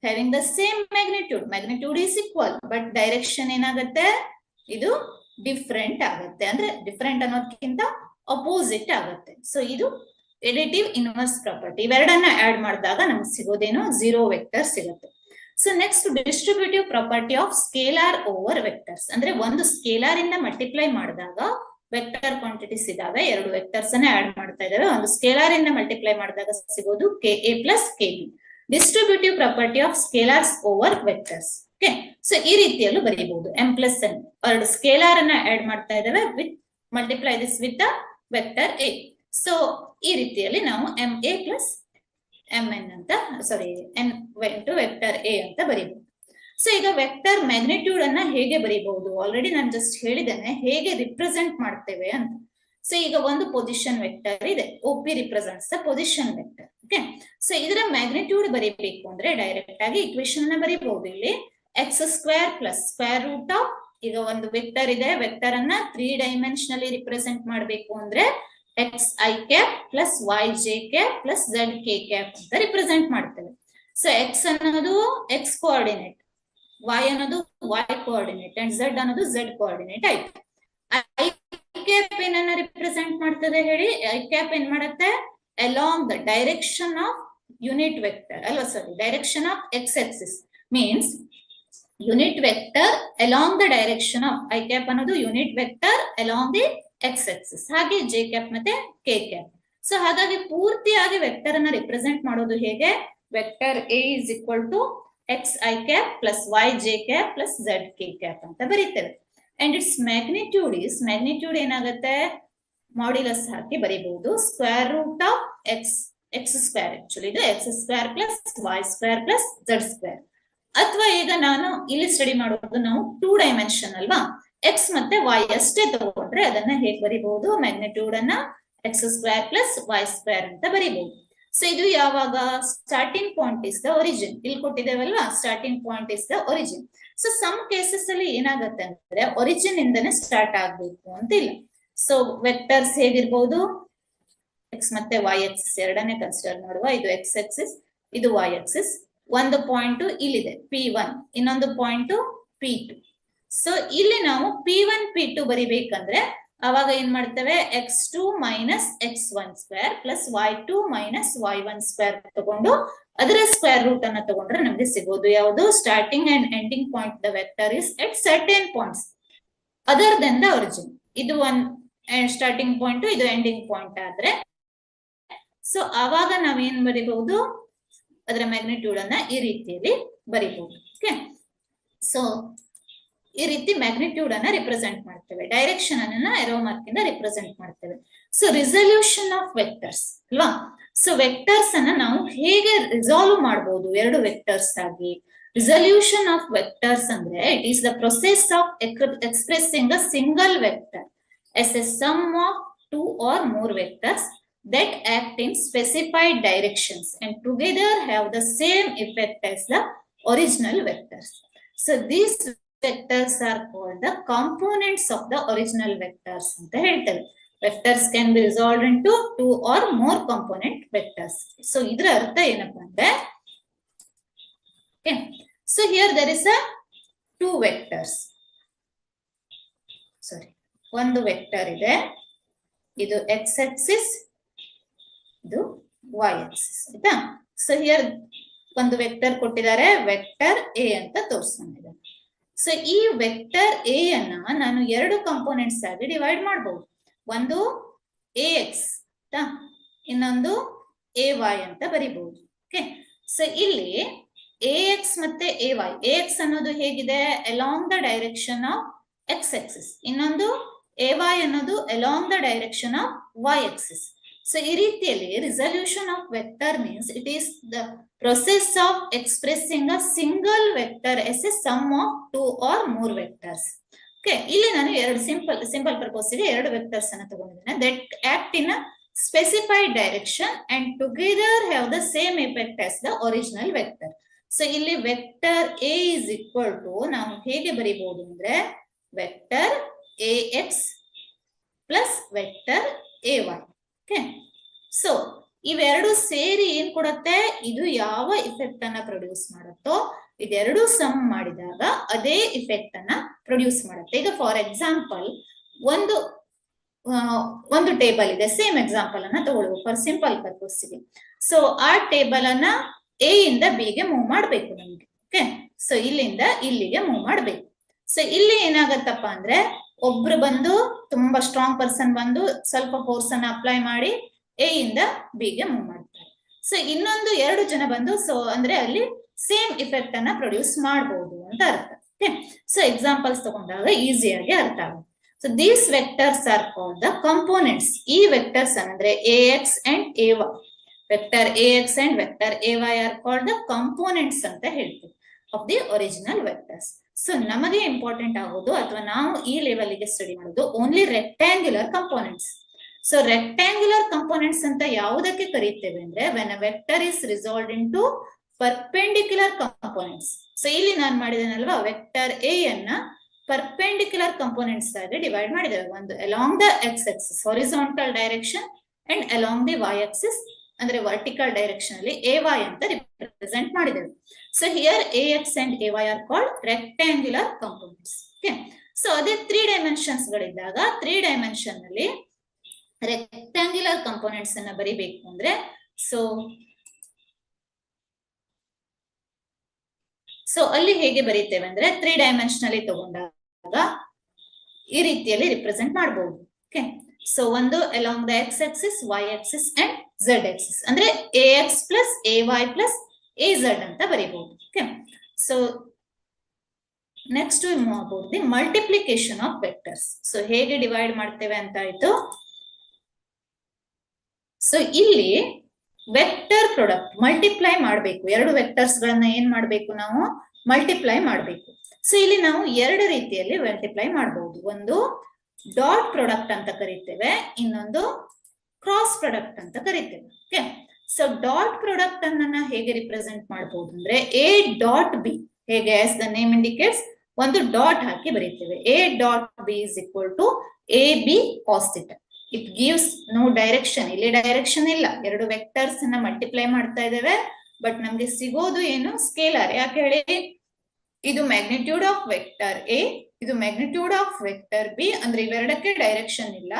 having the same magnitude, magnitude is equal but direction ಏನಾಗುತ್ತೆ, ಇದು ಡಿಫ್ರೆಂಟ್ ಆಗುತ್ತೆ. ಅಂದ್ರೆ ಡಿಫ್ರೆಂಟ್ ಅನ್ನೋದಕ್ಕಿಂತ ಅಪೋಸಿಟ್ ಆಗುತ್ತೆ. ಸೊ ಇದು ಎಡಿಟಿವ್ ಇನ್ವರ್ಸ್ ಪ್ರಾಪರ್ಟಿ. ಇವೆರಡನ್ನ ಆಡ್ ಮಾಡಿದಾಗ ನಮ್ಗೆ ಸಿಗೋದೇನು, 0 ವೆಕ್ಟರ್ ಸಿಗುತ್ತೆ. So next distributive property of scalar over vectors. ಅಂದ್ರೆ ಒಂದು ಸ್ಕೇಲಾರ್ ಇಂದ ಮಲ್ಟಿಪ್ಲೈ ಮಾಡಿದಾಗ ವೆಕ್ಟರ್ ಕ್ವಾಂಟಿಟೀಸ್ ಇದಾವೆ, 2 ವೆಕ್ಟರ್ಸ್ ಅನ್ನ ಆಡ್ ಮಾಡ್ತಾ ಇದಾವೆ. ಒಂದು ಸ್ಕೇಲಾರ್ ಇಂದ ಮಲ್ಟಿಪ್ಲೈ ಮಾಡಿದಾಗ ಸಿಗೋದು KA plus KB. Distributive property of scalars over vectors. Okay, so ಈ ರೀತಿಯಲ್ಲೂ ಬರೀಬಹುದು. M ಪ್ಲಸ್ N, 2 ಸ್ಕೇಲಾರ್ ಅನ್ನ ಆಡ್ ಮಾಡ್ತಾ ಇದಾವೆ, with multiply this with the vector A. So ಈ ರೀತಿಯಲ್ಲಿ ನಾವು MA ಪ್ಲಸ್ MN ಅಂತ, sorry N into vector A ಅಂತ ಬರೀಬಹುದು. ಸೊ ಈಗ ವೆಕ್ಟರ್ ಮ್ಯಾಗ್ನಿಟ್ಯೂಡ್ ಅನ್ನ ಹೇಗೆ ಬರೀಬಹುದು, ಆಲ್ರೆಡಿ ನಾನು ಜಸ್ಟ್ ಹೇಳಿದ್ದೇನೆ ಹೇಗೆ ರಿಪ್ರೆಸೆಂಟ್ ಮಾಡ್ತೇವೆ ಅಂತ. ಸೊ ಈಗ ಒಂದು ಪೊಸಿಷನ್ ವೆಕ್ಟರ್ ಇದೆ, OP represents the position vector. Okay, so ಇದರ ಮ್ಯಾಗ್ನಿಟ್ಯೂಡ್ ಬರೀಬೇಕು ಅಂದ್ರೆ ಡೈರೆಕ್ಟ್ ಆಗಿ ಇಕ್ವೇಶನ್ ಅನ್ನ ಬರೀಬಹುದು. ಇಲ್ಲಿ x² plus square root of, ಈಗ ಒಂದು ವೆಕ್ಟರ್ ಇದೆ, ವೆಕ್ಟರ್ ಅನ್ನ 3 ಡೈಮೆನ್ಷನಲಿ ರಿಪ್ರೆಸೆಂಟ್ ಮಾಡಬೇಕು ಅಂದ್ರೆ xi cap plus yj cap plus zk cap ಅಂತ ರಿಪ್ರೆಸೆಂಟ್ ಮಾಡ್ತೇವೆ. ಸೊ x ಅನ್ನೋದು x ಕೋಆರ್ಡಿನೇಟ್, y ಅನ್ನೋದು y ಕೋಆರ್ಡಿನೇಟ್ ಅಂಡ್ z ಅನ್ನೋದು z ಕೋಆರ್ಡಿನೇಟ್ ಆಯ್ತು. i ಕ್ಯಾಪ್ ಏನನ್ನ ರಿಪ್ರೆಸೆಂಟ್ ಮಾಡ್ತದೆ ಹೇಳಿ, i ಕ್ಯಾಪ್ ಏನ್ ಮಾಡುತ್ತೆ, along the direction of unit vector ಅಲ್ವಾ, sorry direction of x axis means unit vector along the direction of, i cap ಅನ್ನೋದು unit vector along the x axis, ಹಾಗೆ j cap ಮತ್ತೆ k cap. So ಹಾಗಾಗಿ ಪೂರ್ತಿಯಾಗಿ vector ಅನ್ನ represent ಮಾಡೋದು ಹೇಗೆ, vector A is equal to xi cap plus yj cap plus zk cap ಅಂತ ಬರೀತೇವೆ. And its magnitude is, magnitude ಏನಾಗುತ್ತೆ, ಮಾಡ್ಯುಲಸ್ ಹಾಕಿ ಬರೀಬಹುದು, square root of x square, actually ಇದು x² plus y² plus z². ಅಥವಾ ಈಗ ನಾನು ಇಲ್ಲಿ ಸ್ಟಡಿ ಮಾಡೋದು ನಾವು 2 ಡೈಮೆನ್ಷನ್ ಅಲ್ವಾ, x ಮತ್ತೆ y ಅಷ್ಟೇ ತಗೊಂಡ್ರೆ ಅದನ್ನ ಹೇಗೆ ಬರೀಬಹುದು, ಮ್ಯಾಗ್ನಿಟ್ಯೂಡ್ ಅನ್ನ x² ಪ್ಲಸ್ y² ಅಂತ ಬರೀಬಹುದು. ಸೊ ಇದು ಯಾವಾಗ, starting point is the origin, ಇಲ್ಲಿ ಕೊಟ್ಟಿದ್ದೇವಲ್ವಾ, starting point is the origin. So some cases ಅಲ್ಲಿ ಏನಾಗುತ್ತೆ ಅಂದ್ರೆ ಒರಿಜಿನ್ ಇಂದನೇ ಸ್ಟಾರ್ಟ್ ಆಗ್ಬೇಕು ಅಂತ ಇಲ್ಲ. ಸೊ ವೆಕ್ಟರ್ಸ್ ಹೇಗಿರ್ಬಹುದು, x ಮತ್ತೆ y ಆಕ್ಸಿಸ್ ಎರಡನೇ ಕನ್ಸಿಡರ್ ಮಾಡುವ, ಇದು x ಆಕ್ಸಿಸ್ ಇದು y ಆಕ್ಸಿಸ್. ಒಂದು ಪಾಯಿಂಟ್ ಇಲ್ಲಿದೆ P1, ಇನ್ನೊಂದು ಪಾಯಿಂಟ್ P2. ಸೊ ಇಲ್ಲಿ ನಾವು P1 P2 ಬರಿಬೇಕಂದ್ರೆ ಅವಾಗ ಏನ್ ಮಾಡ್ತೇವೆ, x2 minus x1² plus y2 minus y1² ತಗೊಂಡು ಅದರ ಸ್ಕ್ವೇರ್ ರೂಟ್ ಅನ್ನ ತಗೊಂಡ್ರೆ ನಮ್ಗೆ ಸಿಗೋದು ಯಾವುದು, starting and ending point the vector is at certain points other than the origin. ಇದು ಒಂದು ಸ್ಟಾರ್ಟಿಂಗ್ ಪಾಯಿಂಟ್, ಇದು ಎಂಡಿಂಗ್ ಪಾಯಿಂಟ್ ಆದ್ರೆ ಸೊ ಆವಾಗ ನಾವೇನ್ ಬರೀಬಹುದು, ಅದರ ಮ್ಯಾಗ್ನಿಟ್ಯೂಡ್ ಅನ್ನ ಈ ರೀತಿಯಲ್ಲಿ ಬರೀಬಹುದು. ಓಕೆ, ಸೊ ಈ ರೀತಿ ಮ್ಯಾಗ್ನಿಟ್ಯೂಡ್ ಅನ್ನ ರಿಪ್ರೆಸೆಂಟ್ ಮಾಡ್ತೇವೆ, ಡೈರೆಕ್ಷನ್ ಅನ್ನ ಏರೋ ಮಾರ್ಕ್ ಇಂದ ರಿಪ್ರೆಸೆಂಟ್ ಮಾಡ್ತೇವೆ. ಸೊ ರಿಸಲ್ಯೂಷನ್ ಆಫ್ ವೆಕ್ಟರ್ಸ್ ಅಲ್ವಾ. ಸೊ ವೆಕ್ಟರ್ಸ್ ಅನ್ನ ನಾವು ಹೇಗೆ ರಿಸಾಲ್ವ್ ಮಾಡಬಹುದು 2 ವೆಕ್ಟರ್ಸ್ ಆಗಿ. ರಿಸಲ್ಯೂಷನ್ ಆಫ್ ವೆಕ್ಟರ್ಸ್ ಅಂದ್ರೆ it is the process of expressing a single vector as a sum of 2 or more vectors that act in specified directions and together have the same effect as the original vectors. So these vectors are called the components of the original vectors ಅಂತ ಹೇಳ್ತೇವೆ. Vectors can be resolved into 2 or more component vectors. So ಇದರ ಅರ್ಥ ಏನಪ್ಪಾ ಅಂದ್ರೆ, okay, so here there is a 2 vectors, sorry ಒಂದು vector ಇದೆ, ಇದು x axis ಇದು y axis ಆಯ್ತಾ. ಸೊ ಹಿಯರ್ ಒಂದು ವೆಕ್ಟರ್ ಕೊಟ್ಟಿದ್ದಾರೆ, ವೆಕ್ಟರ್ A ಅಂತ ತೋರಿಸ್ಕೊಂಡಿದ್ದಾರೆ. ಸೊ ಈ ವೆಕ್ಟರ್ A ಅನ್ನ ನಾನು 2 ಕಾಂಪೋನೆಂಟ್ಸ್ ಆಗಿ ಡಿವೈಡ್ ಮಾಡಬಹುದು. ಒಂದು AX ಇನ್ನೊಂದು AY ಅಂತ ಬರೀಬಹುದು. ಓಕೆ, ಸೊ ಇಲ್ಲಿ AX ಮತ್ತೆ AY, AX ಅನ್ನೋದು ಹೇಗಿದೆ, along the direction of x axis, ಇನ್ನೊಂದು AY ಅನ್ನೋದು along the direction of y axis. So ಈ ರೀತಿಯಲ್ಲಿ resolution of vector means it is the process of expressing a single vector as a sum of 2 or more vectors. Okay, ಇಲ್ಲಿ ನಾನು 2 simple purpose ಗೆ 2 vectors ಅನ್ನು ತಗೊಂಡಿದ್ದೇನೆ, that act in a specified direction and together have the same effect as the original vector. So ಇಲ್ಲಿ vector A is equal to ನಾವು ಹೇಗೆ ಬರೀಬಹುದು ಅಂದ್ರೆ vector AX plus vector AY. Okay. So ಇವೆರಡು ಸೇರಿ ಏನ್ ಕೊಡುತ್ತೆ, ಇದು ಯಾವ ಇಫೆಕ್ಟ್ ಅನ್ನ ಪ್ರೊಡ್ಯೂಸ್ ಮಾಡುತ್ತೋ ಇದೆರಡು ಸಮ್ ಮಾಡಿದಾಗ ಅದೇ ಇಫೆಕ್ಟ್ ಅನ್ನ ಪ್ರೊಡ್ಯೂಸ್ ಮಾಡುತ್ತೆ. ಈಗ ಫಾರ್ ಎಕ್ಸಾಂಪಲ್ ಒಂದು ಟೇಬಲ್ ಇದೆ, ಸೇಮ್ ಎಕ್ಸಾಂಪಲ್ ಅನ್ನ ತಗೊಳ್ಳುವ ಫಾರ್ ಸಿಂಪಲ್ ಪರ್ಪಸ್ಗೆ. ಸೊ ಆ ಟೇಬಲ್ ಅನ್ನ ಎ ಇಂದ ಬಿ ಗೆ ಮೂವ್ ಮಾಡ್ಬೇಕು ನಮ್ಗೆ. ಓಕೆ. ಸೊ ಇಲ್ಲಿಂದ ಇಲ್ಲಿಗೆ ಮೂವ್ ಮಾಡ್ಬೇಕು. ಸೊ ಇಲ್ಲಿ ಏನಾಗತ್ತಪ್ಪ ಅಂದ್ರೆ ಒಬ್ರು ಬಂದು ತುಂಬಾ ಸ್ಟ್ರಾಂಗ್ ಪರ್ಸನ್ ಬಂದು ಸ್ವಲ್ಪ ಫೋರ್ಸ್ ಅನ್ನ ಅಪ್ಲೈ ಮಾಡಿ ಎ ಇಂದ ಬಿ ಗೆ ಮೂವ್ ಮಾಡ್ತಾರೆ. ಸೊ ಇನ್ನೊಂದು 2 ಜನ ಬಂದು ಸೊ ಅಂದ್ರೆ ಅಲ್ಲಿ ಸೇಮ್ ಇಫೆಕ್ಟ್ ಅನ್ನ ಪ್ರೊಡ್ಯೂಸ್ ಮಾಡಬಹುದು ಅಂತ ಅರ್ಥ. ಓಕೆ. ಸೊ ಎಕ್ಸಾಂಪಲ್ಸ್ ತಗೊಂಡಾಗ ಈಸಿಯಾಗಿ ಅರ್ಥ ಆಗುತ್ತೆ. So these vectors are called the components. ಈ ವೆಕ್ಟರ್ಸ್ ಅಂದ್ರೆ ax and ay, vector ax and vector ay are called the components ಅಂತ ಹೇಳ್ತೀವಿ of the original vectors. So ನಮಗೆ ಇಂಪಾರ್ಟೆಂಟ್ ಆಗೋದು ಅಥವಾ ನಾವು ಈ ಲೆವೆಲ್ ಗೆ ಸ್ಟಡಿ ಮಾಡೋದು only rectangular components. So rectangular components ಅಂತ ಯಾವುದಕ್ಕೆ ಕರೀತೇವೆ ಅಂದ್ರೆ when a vector is resolved into perpendicular components. So ಇಲ್ಲಿ ನಾನು ಮಾಡಿದ್ದೇನಲ್ವಾ, ವೆಕ್ಟರ್ ಎ ಅನ್ನ ಪರ್ಪೆಂಡಿಕ್ಯುಲರ್ ಕಂಪೋನೆಂಟ್ಸ್ ಆಗಿ ಡಿವೈಡ್ ಮಾಡಿದ್ದೇವೆ. ಒಂದು along the X axis horizontal direction and along the Y axis ಅಂದ್ರೆ ವರ್ಟಿಕಲ್ ಡೈರೆಕ್ಷನ್ ಅಲ್ಲಿ ay ಅಂತ ರಿಪ್ರೆಸೆಂಟ್ ಮಾಡಿದ್ದೇವೆ. So here ax and ay are called rectangular components. Okay. So ಅದೇ 3 dimensions ಗಳಿದ್ದಾಗ 3 ಡೈಮೆನ್ಷನ್ ನಲ್ಲಿ ರೆಕ್ಟ್ಯಾಂಗ್ಯುಲರ್ ಕಂಪೋನೆಂಟ್ಸ್ ಅನ್ನ ಬರಿಬೇಕು ಅಂದ್ರೆ ಸೊ ಅಲ್ಲಿ ಹೇಗೆ ಬರೀತೇವೆ ಅಂದ್ರೆ 3 ಡೈಮೆನ್ಷನಲಿ ತಗೊಂಡಾಗ ಈ ರೀತಿಯಲ್ಲಿ ರಿಪ್ರೆಸೆಂಟ್ ಮಾಡಬಹುದು. ಓಕೆ. ಸೊ ಒಂದು along the X axis, y axis and z axis ಅಂದ್ರೆ ax plus ay plus az ಅಂತ ಬರೀಬಹುದು. Okay. So next move about the multiplication of vectors. So ಹೇಗೆ ಡಿವೈಡ್ ಮಾಡ್ತೇವೆ ಅಂತ ಆಯ್ತು. ಸೊ ಇಲ್ಲಿ ವೆಕ್ಟರ್ ಪ್ರಾಡಕ್ಟ್ ಮಲ್ಟಿಪ್ಲೈ ಮಾಡಬೇಕು. 2 ವೆಕ್ಟರ್ಸ್ ಗಳನ್ನ ಏನ್ ಮಾಡ್ಬೇಕು, ನಾವು ಮಲ್ಟಿಪ್ಲೈ ಮಾಡಬೇಕು. ಸೊ ಇಲ್ಲಿ ನಾವು 2 ರೀತಿಯಲ್ಲಿ ಮಲ್ಟಿಪ್ಲೈ ಮಾಡಬಹುದು. ಒಂದು ಡಾಟ್ ಪ್ರಾಡಕ್ಟ್ ಅಂತ ಕರಿತೇವೆ, ಇನ್ನೊಂದು ಕ್ರಾಸ್ ಪ್ರಾಡಕ್ಟ್ ಅಂತ ಕರಿತೇವೆ. ಓಕೆ. ಸೊ ಡಾಟ್ ಪ್ರಾಡಕ್ಟ್ ಅನ್ನ ಹೇಗೆ ರಿಪ್ರೆಸೆಂಟ್ ಮಾಡಬಹುದು ಅಂದ್ರೆ a ಡಾಟ್ ಬಿ, ಹೇಗೆ ಆಸ್ ದ ನೇಮ್ ಇಂಡಿಕೇಟ್ಸ್ ಒಂದು ಡಾಟ್ ಹಾಕಿ ಬರೀತೇವೆ. a dot b is equal to ab cos θ. It gives no direction, ಇಲ್ಲಿ ಡೈರೆಕ್ಷನ್ ಇಲ್ಲ. 2 ವೆಕ್ಟರ್ಸ್ ಅನ್ನ ಮಲ್ಟಿಪ್ಲೈ ಮಾಡ್ತಾ ಇದ್ದೇವೆ, ಬಟ್ ನಮ್ಗೆ ಸಿಗೋದು ಏನು, ಸ್ಕೇಲಾರ್. ಯಾಕೆ ಹೇಳಿ, ಇದು ಮ್ಯಾಗ್ನಿಟ್ಯೂಡ್ ಆಫ್ ವೆಕ್ಟರ್ ಎ, ಇದು ಮ್ಯಾಗ್ನಿಟ್ಯೂಡ್ ಆಫ್ ವೆಕ್ಟರ್ ಬಿ, ಅಂದ್ರೆ ಇವೆರಡಕ್ಕೆ ಡೈರೆಕ್ಷನ್ ಇಲ್ಲ.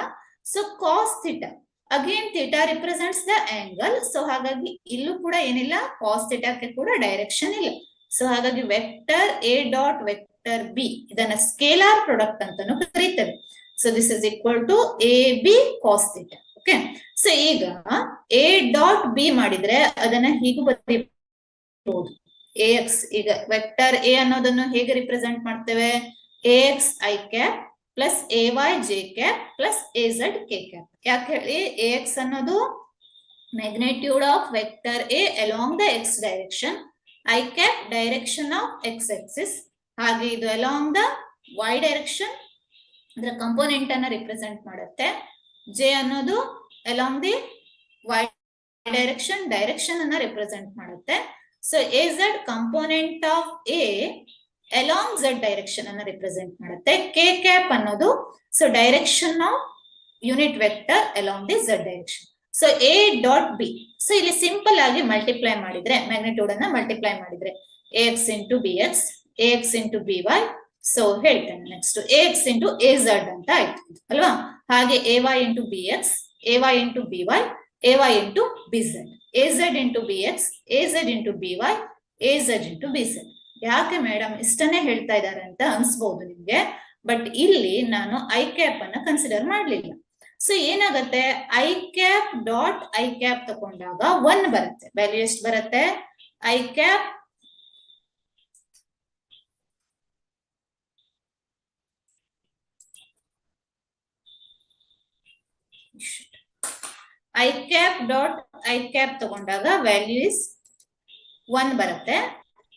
So cos theta, again theta represents the angle. So ಹಾಗಾಗಿ ಇಲ್ಲೂ ಕೂಡ ಏನಿಲ್ಲ, ಕಾಸ್ ಥೀಟಾಕ್ಕೆ ಕೂಡ ಡೈರೆಕ್ಷನ್ ಇಲ್ಲ. ಸೊ ಹಾಗಾಗಿ vector a dot vector b ಇದನ್ನ ಸ್ಕೇಲಾರ್ ಪ್ರಾಡಕ್ಟ್ ಅಂತಾನು ಕರೀತೇವೆ. So this is equal to ab cos θ. Okay. So ಈಗ a ಡಾಟ್ ಬಿ ಮಾಡಿದ್ರೆ ಅದನ್ನ ಹೀಗೂ ಬರೀಬಹುದು, ax. ಈಗ ವೆಕ್ಟರ್ ಎ ಅನ್ನೋದನ್ನು ಹೇಗೆ ರಿಪ್ರೆಸೆಂಟ್ ಮಾಡ್ತೇವೆ, ax i cap plus ay j cap plus az k cap. ಯಾಕೆ ಹೇಳಿ, ax ಅನ್ನೋದು magnitude of vector a along the x direction, i cap direction of x axis, ಹಾಗೆ ಇದು ಅಲಾಂಗ್ ದ y ಡೈರೆಕ್ಷನ್ ಅಂದ್ರೆ component ಅನ್ನ represent ಮಾಡುತ್ತೆ. J ಅನ್ನೋದು along the Y direction ಅನ್ನ ರಿಪ್ರೆಸೆಂಟ್ ಮಾಡುತ್ತೆ. So az component of A along Z direction ಅನ್ನ represent ಮಾಡುತ್ತೆ. ಕೆ ಕ್ಯಾಪ್ ಅನ್ನೋದು so direction of unit vector along the Z direction. So A dot B, so ಇಲ್ಲಿ simple ಆಗಿ multiply ಮಾಡಿದ್ರೆ, magnitude ಅನ್ನ multiply ಮಾಡಿದ್ರೆ ax into bx, ax into by. So ಹೇಳ್ತೇನೆ next ax into az ಅಂತ ಆಯ್ತು ಅಲ್ವಾ. ಹಾಗೆ ay into bx, ay into by, ay into bz, az into bx, az into by, az into bz. ಯಾಕೆ madam ಇಷ್ಟನ್ನೇ ಹೇಳ್ತಾ ಇದ್ದಾರೆ ಅಂತ ಅನ್ಸ್ಬಹುದು ನಿಮ್ಗೆ, ಬಟ್ ಇಲ್ಲಿ ನಾನು ಐ ಕ್ಯಾಪ್ ಅನ್ನ ಕನ್ಸಿಡರ್ ಮಾಡ್ಲಿಲ್ಲ. ಸೊ ಏನಾಗತ್ತೆ, I cap dot I cap ತಗೊಂಡಾಗ 1 ಬರುತ್ತೆ. ವ್ಯಾಲ್ಯೂ ಎಷ್ಟು ಬರುತ್ತೆ, I cap I cap dot I cap ತಗೊಂಡಾಗ ವ್ಯಾಲ್ಯೂ ಇಸ್ 1 ಬರುತ್ತೆ.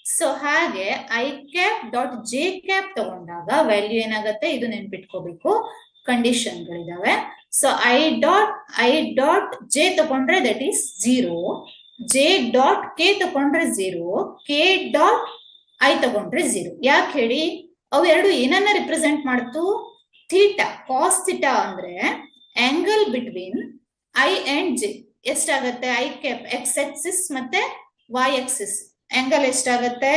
ಸೊ ಹಾಗೆ I cap dot J cap ತಗೊಂಡಾಗ ವ್ಯಾಲ್ಯೂ ಏನಾಗುತ್ತೆ, ಇದು ನೆನ್ಪಿಟ್ಕೋಬೇಕು, ಕಂಡೀಷನ್ ಗಳಿದಾವೆ. ಸೊ ಐ ಡಾಟ್ ಜೆ ತಗೊಂಡ್ರೆ that is 0, J dot K ತಗೊಂಡ್ರೆ 0, ಕೆ ಡಾಟ್ ಐ ತಗೊಂಡ್ರೆ 0. ಯಾಕೆ ಹೇಳಿ, ಅವೆರಡು ಏನನ್ನ ರಿಪ್ರೆಸೆಂಟ್ ಮಾಡ್ತು, ಥೀಟಾ. ಕಾಸ್ ಥೀಟಾ ಅಂದ್ರೆ angle between I and J ಎಷ್ಟಾಗತ್ತೆ? ಐ ಕ್ಯಾಪ್ ಎಕ್ಸ್ ಆಕ್ಸಿಸ್ ಮತ್ತೆ ವೈ ಆಕ್ಸಿಸ್ ಆಂಗಲ್ ಎಷ್ಟಾಗತ್ತೆ?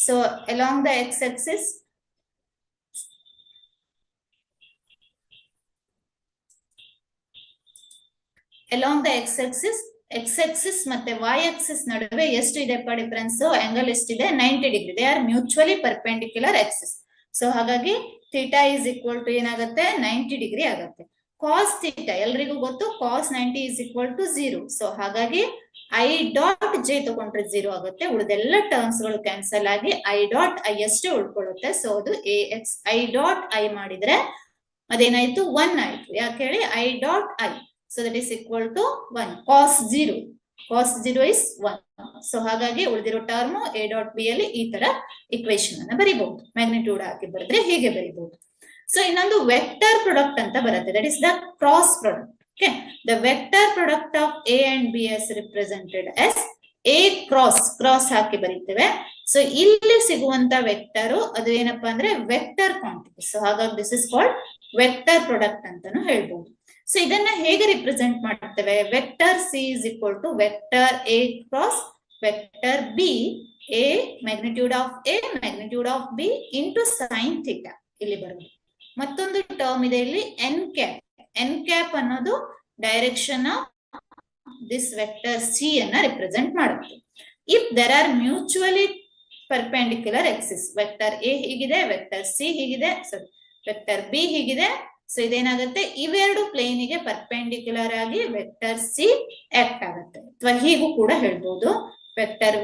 So along the X Axis along the x axis ಮತ್ತೆ y axis ನಡುವೆ ಎಷ್ಟು ಇದೆಪ್ಪ ಡಿಫರೆನ್ಸ್? ಆಂಗಲ್ ಎಷ್ಟಿದೆ? 90 degree. They are mutually perpendicular Axis. So ಹಾಗಾಗಿ theta is equal to ಏನಾಗುತ್ತೆ? 90 degree ಆಗುತ್ತೆ. Cos theta ಎಲ್ರಿಗೂ ಗೊತ್ತು, ಕಾಸ್ 90 ಇಸ್ ಈಕ್ವಲ್ ಟು 0. ಸೊ ಹಾಗಾಗಿ ಐ ಡಾಟ್ ಜೆ ತಗೊಂಡ್ರೆ 0 ಆಗುತ್ತೆ. ಉಳಿದೆಲ್ಲ ಟರ್ಮ್ಸ್ ಗಳು ಕ್ಯಾನ್ಸಲ್ ಆಗಿ ಐ ಡಾಟ್ ಐ ಅಷ್ಟೇ ಉಳ್ಕೊಳ್ಳುತ್ತೆ. ಸೊ ಅದು A X I dot I ಮಾಡಿದ್ರೆ ಅದೇನಾಯ್ತು? 1 ಆಯ್ತು. ಯಾಕೆ ಹೇಳಿ? I dot I. So that is equal to 1. Cos 0. Cos 0 is 1. So ಹಾಗಾಗಿ ಉಳಿದಿರೋ ಟರ್ಮ್ a dot b ಅಲ್ಲಿ ಈ ತರ ಇಕ್ವೇಶನ್ ಅನ್ನ ಬರೀಬಹುದು. ಮ್ಯಾಗ್ನಿಟ್ಯೂಡ್ ಹಾಕಿ ಬರೆದ್ರೆ ಹೀಗೆ ಬರೀಬಹುದು. ಸೊ ಇನ್ನೊಂದು ವೆಕ್ಟರ್ ಪ್ರಾಡಕ್ಟ್ ಅಂತ ಬರುತ್ತೆ. That is the cross product. Okay, the vector product of a and b as represented as a cross ಹಾಕಿ ಬರೀತೇವೆ. ಸೊ ಇಲ್ಲಿ ಸಿಗುವಂತ ವೆಕ್ಟರ್ ಅದು ಏನಪ್ಪಾ ಅಂದ್ರೆ ವೆಕ್ಟರ್ ಕ್ವಾಂಟಿಟಿ. ಸೊ ಹಾಗಾಗಿ this is called vector product ಅಂತಾನು ಹೇಳ್ಬಹುದು. ಸೊ ಇದನ್ನ ಹೇಗೆ ರಿಪ್ರೆಸೆಂಟ್ ಮಾಡ್ತೇವೆ? Vector C is equal to vector a cross vector b, a magnitude of b into sine theta ಇಲ್ಲಿ ಬರುತ್ತೆ. ಮತ್ತೊಂದು ಟರ್ಮ್ ಇದೆ ಇಲ್ಲಿ ಎನ್ ಕ್ಯಾಪ್ ಅನ್ನೋದು direction of this vector C ಅನ್ನ ರಿಪ್ರೆಸೆಂಟ್ ಮಾಡುತ್ತೆ. If there are mutually perpendicular Axis, vector A ಹೀಗಿದೆ, vector C ಹೀಗಿದೆ, ಸಾರಿ ವೆಕ್ಟರ್ ಬಿ ಹೀಗಿದೆ. ಸೊ ಇದೇನಾಗುತ್ತೆ? ಇವೆರಡು ಪ್ಲೇನಿಗೆ ಪರ್ಪೆಂಡಿಕ್ಯುಲರ್ ಆಗಿ ವೆಕ್ಟರ್ ಸಿ ಆಕ್ಟ್ ಆಗುತ್ತೆ. ಅಥವಾ ಹೀಗೂ ಕೂಡ ಹೇಳ್ಬೋದು, ವೆಕ್ಟರ್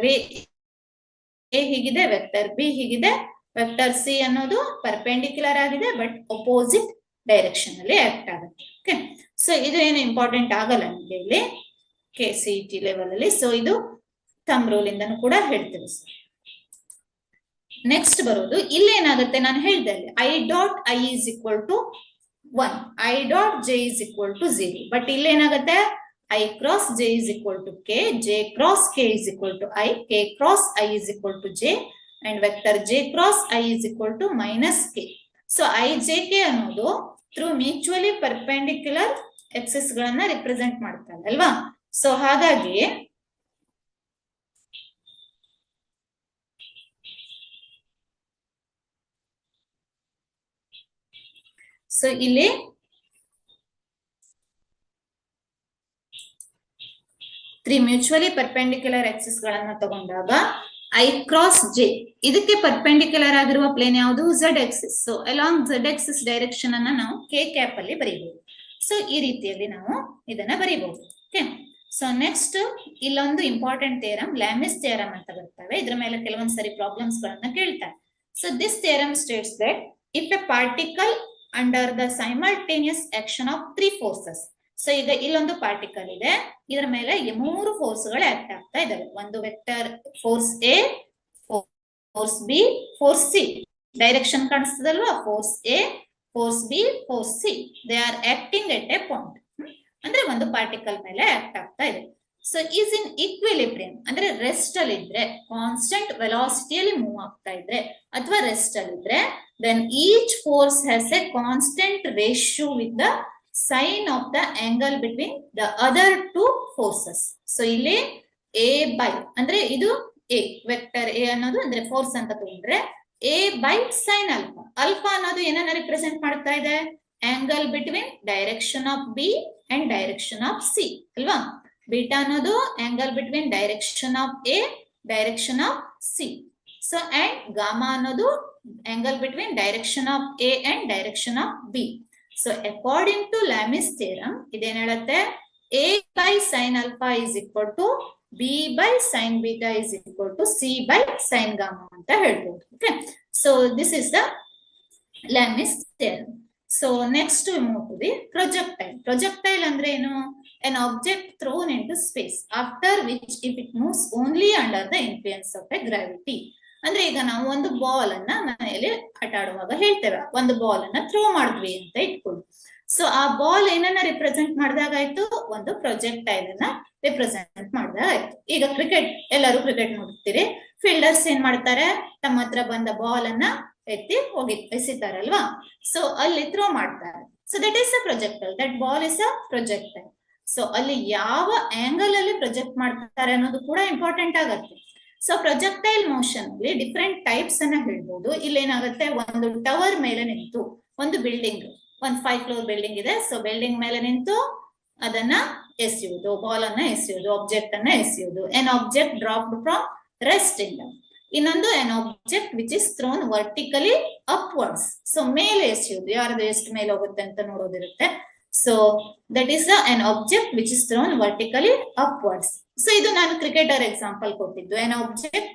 ಎ ಹೀಗಿದೆ, ವೆಕ್ಟರ್ ಬಿ ಹೀಗಿದೆ, ವೆಕ್ಟರ್ ಸಿ ಅನ್ನೋದು ಪರ್ಪೆಂಡಿಕ್ಯುಲರ್ ಆಗಿದೆ ಬಟ್ ಅಪೋಸಿಟ್ ಡೈರೆಕ್ಷನ್ ಅಲ್ಲಿ ಆಕ್ಟ್ ಆಗುತ್ತೆ. ಓಕೆ, ಸೊ ಇದು ಏನು ಇಂಪಾರ್ಟೆಂಟ್ ಆಗಲ್ಲ ನಿಮಗೆ ಇಲ್ಲಿ KCET ಲೆವೆಲ್ ಅಲ್ಲಿ. ಸೊ ಇದು ಥಂಬ್ ರೂಲ್ ಇಂದನೂ ಕೂಡ ಹೇಳ್ತೇವೆ. ನೆಕ್ಸ್ಟ್ ಬರೋದು ಇಲ್ಲಿ ಏನಾಗುತ್ತೆ? ನಾನು ಹೇಳ್ದೆ i dot i is equal to 1, i dot j is equal to 0. But ಇಲ್ಲಿ ಏನಾಗುತ್ತೆ? I cross j is equal to k, j cross k is equal to i, k cross i is equal to j, and vector j cross i is equal to minus k. So i J K ಅನ್ನೋದು through mutually perpendicular Axis ಗಳನ್ನ represent ಮಾಡ್ತಾರೆ ಅಲ್ವಾ? So ಹಾಗಾಗಿ so ಇಲ್ಲಿ three mutually perpendicular Axis ಗಳನ್ನ ತಗೊಂಡಾಗ I cross J ಇದಕ್ಕೆ perpendicular ಆಗಿರುವ ಪ್ಲೇನ್ ಯಾವುದು? Z Axis. So along Z Axis direction ಅನ್ನ ನಾವು ಕೆ ಕ್ಯಾಪ್ ಅಲ್ಲಿ ಬರೀಬಹುದು. ಸೊ ಈ ರೀತಿಯಲ್ಲಿ ನಾವು ಇದನ್ನ ಬರೀಬಹುದು. ಓಕೆ, ಸೊ ನೆಕ್ಸ್ಟ್ ಇಲ್ಲೊಂದು ಇಂಪಾರ್ಟೆಂಟ್ ಥಿಯರಮ್, ಲ್ಯಾಮಿಸ್ ಥಿಯರಮ್ ಅಂತ ಬರ್ತವೆ. ಇದ್ರ ಮೇಲೆ ಕೆಲವೊಂದ್ಸರಿ ಪ್ರಾಬ್ಲಮ್ಸ್ ಗಳನ್ನ ಕೇಳ್ತಾರೆ. So this theorem States that if A particle under the simultaneous action of 3 forces. So ಈಗ ಇಲ್ಲೊಂದು ಪಾರ್ಟಿಕಲ್ ಇದೆ, ಇದರ ಮೇಲೆ 3 ಫೋರ್ಸ್ಗಳು ಆಕ್ಟ್ ಆಗ್ತಾ ಇದಾವೆ. ಒಂದು vector force a, force b, force c. Direction ಕಾಣಿಸ್ತದಲ್ವಾ? Force a, force b, force c. They are acting at a point. ಅಂದ್ರೆ ಒಂದು ಪಾರ್ಟಿಕಲ್ ಮೇಲೆ ಆಕ್ಟ್ ಆಗ್ತಾ ಇದೆ. ಸೊ ಈಸ್ ಇನ್ ಈಕ್ವಿಲಿಬ್ರಿಯಂ ಅಂದ್ರೆ ರೆಸ್ಟ್ ಅಲ್ಲಿ ಇದ್ರೆ, ಕಾನ್ಸ್ಟೆಂಟ್ ವೆಲಾಸಿಟಿಯಲ್ಲಿ ಮೂವ್ ಆಗ್ತಾ ಇದ್ರೆ ಅಥವಾ ರೆಸ್ಟ್ ಅಲ್ಲಿ ಇದ್ರೆ, then each force has a constant ratio with the sine of the angle between the other 2 forces. So ಇಲ್ಲಿ ಎ ಬೈ ಅಂದ್ರೆ ಇದು ಎ ವೆಕ್ಟರ್ ಎ ಅನ್ನೋದು ಅಂದ್ರೆ ಫೋರ್ಸ್ ಅಂತ ತಗೊಂಡ್ರೆ a by sine alpha. Alpha ಅನ್ನೋದು ಏನನ್ನ ರಿಪ್ರೆಸೆಂಟ್ ಮಾಡ್ತಾ ಇದೆ? Angle between direction of b and direction of c ಅಲ್ವಾ? ಬೀಟಾ ಅನ್ನೋದು angle between direction of a, direction of c. So and gamma ಅನ್ನೋದು angle between direction of a and direction of b. So according to Lami's theorem ಇದೇನ್ ಹೇಳುತ್ತೆ? A by sine alpha is equal to b by sine beta is equal to c by sine gamma ಅಂತ ಹೇಳ್ಬೋದು. Okay, so this is the Lami's theorem. So next move to the projectile. Projectile ಅಂದ್ರೆ ಏನು? An object thrown into space after which if it moves only under the influence of a gravity. ಅಂದ್ರೆ ಈಗ ನಾವು ಒಂದು ball ಅನ್ನ ಮನೆಯಲ್ಲಿ ಆಟ ಆಡುವಾಗ ಹೇಳ್ತೇವೆ, ಒಂದು ಬಾಲ್ ಅನ್ನ ಥ್ರೋ ಮಾಡಿದ್ವಿ ಅಂತ ಇಟ್ಕೊಳ್ಳಿ. ಸೊ ಆ ಬಾಲ್ ಏನನ್ನ ರಿಪ್ರೆಸೆಂಟ್ ಮಾಡಿದಾಗ ಆಯ್ತು? ಒಂದು ಪ್ರೊಜೆಕ್ಟೈಲ್ ಅನ್ನ ರಿಪ್ರೆಸೆಂಟ್ ಮಾಡಿದಾಗ ಆಯ್ತು. ಈಗ ಕ್ರಿಕೆಟ್, ಎಲ್ಲರೂ ಕ್ರಿಕೆಟ್ ನೋಡ್ತೀರಿ. ಫೀಲ್ಡರ್ಸ್ ಏನ್ ಮಾಡ್ತಾರೆ? ತಮ್ಮ ಹತ್ರ ಬಂದ ಬಾಲ್ ಅನ್ನ ಎತ್ತಿ ಹೋಗಿ ಎಸಿತಾರಲ್ವಾ? ಸೊ ಅಲ್ಲಿ ಥ್ರೋ ಮಾಡ್ತಾರೆ. So that is a projectile. That ball is a projectile. So ಅಲ್ಲಿ ಯಾವ ಆಂಗಲ್ ಅಲ್ಲಿ ಪ್ರೊಜೆಕ್ಟ್ ಮಾಡ್ತಾರೆ ಅನ್ನೋದು ಕೂಡ ಇಂಪಾರ್ಟೆಂಟ್ ಆಗತ್ತೆ. ಸೊ ಪ್ರೊಜೆಕ್ಟೈಲ್ ಮೋಷನ್ ಅಲ್ಲಿ ಡಿಫ್ರೆಂಟ್ ಟೈಪ್ಸ್ ಅನ್ನ ಹೇಳ್ಬೋದು. ಇಲ್ಲಿ ಏನಾಗುತ್ತೆ, ಒಂದು ಟವರ್ ಮೇಲೆ ನಿಂತು, ಒಂದು ಬಿಲ್ಡಿಂಗ್, ಒಂದು 5 ಫ್ಲೋರ್ ಬಿಲ್ಡಿಂಗ್ ಇದೆ. ಸೊ ಬಿಲ್ಡಿಂಗ್ ಮೇಲೆ ನಿಂತು ಅದನ್ನ ಎಸೆಯುವುದು, ಬಾಲ್ ಅನ್ನ ಎಸೆಯುವುದು, ಆಬ್ಜೆಕ್ಟ್ ಅನ್ನ ಎಸೆಯುವುದು. An object dropped from resting. ಇನ್ನೊಂದು an object which is thrown vertically upwards. So ಮೇಲೆ ಎಸೆಯುವುದು, ಯಾರ್ದು ಎಷ್ಟು ಮೇಲೆ ಹೋಗುತ್ತೆ ಅಂತ ನೋಡೋದಿರುತ್ತೆ. So that is an object which is thrown vertically upwards. So ಇದು ನಾನು ಕ್ರಿಕೆಟರ್ ಎಕ್ಸಾಂಪಲ್ ಕೊಟ್ಟಿದ್ದು. an object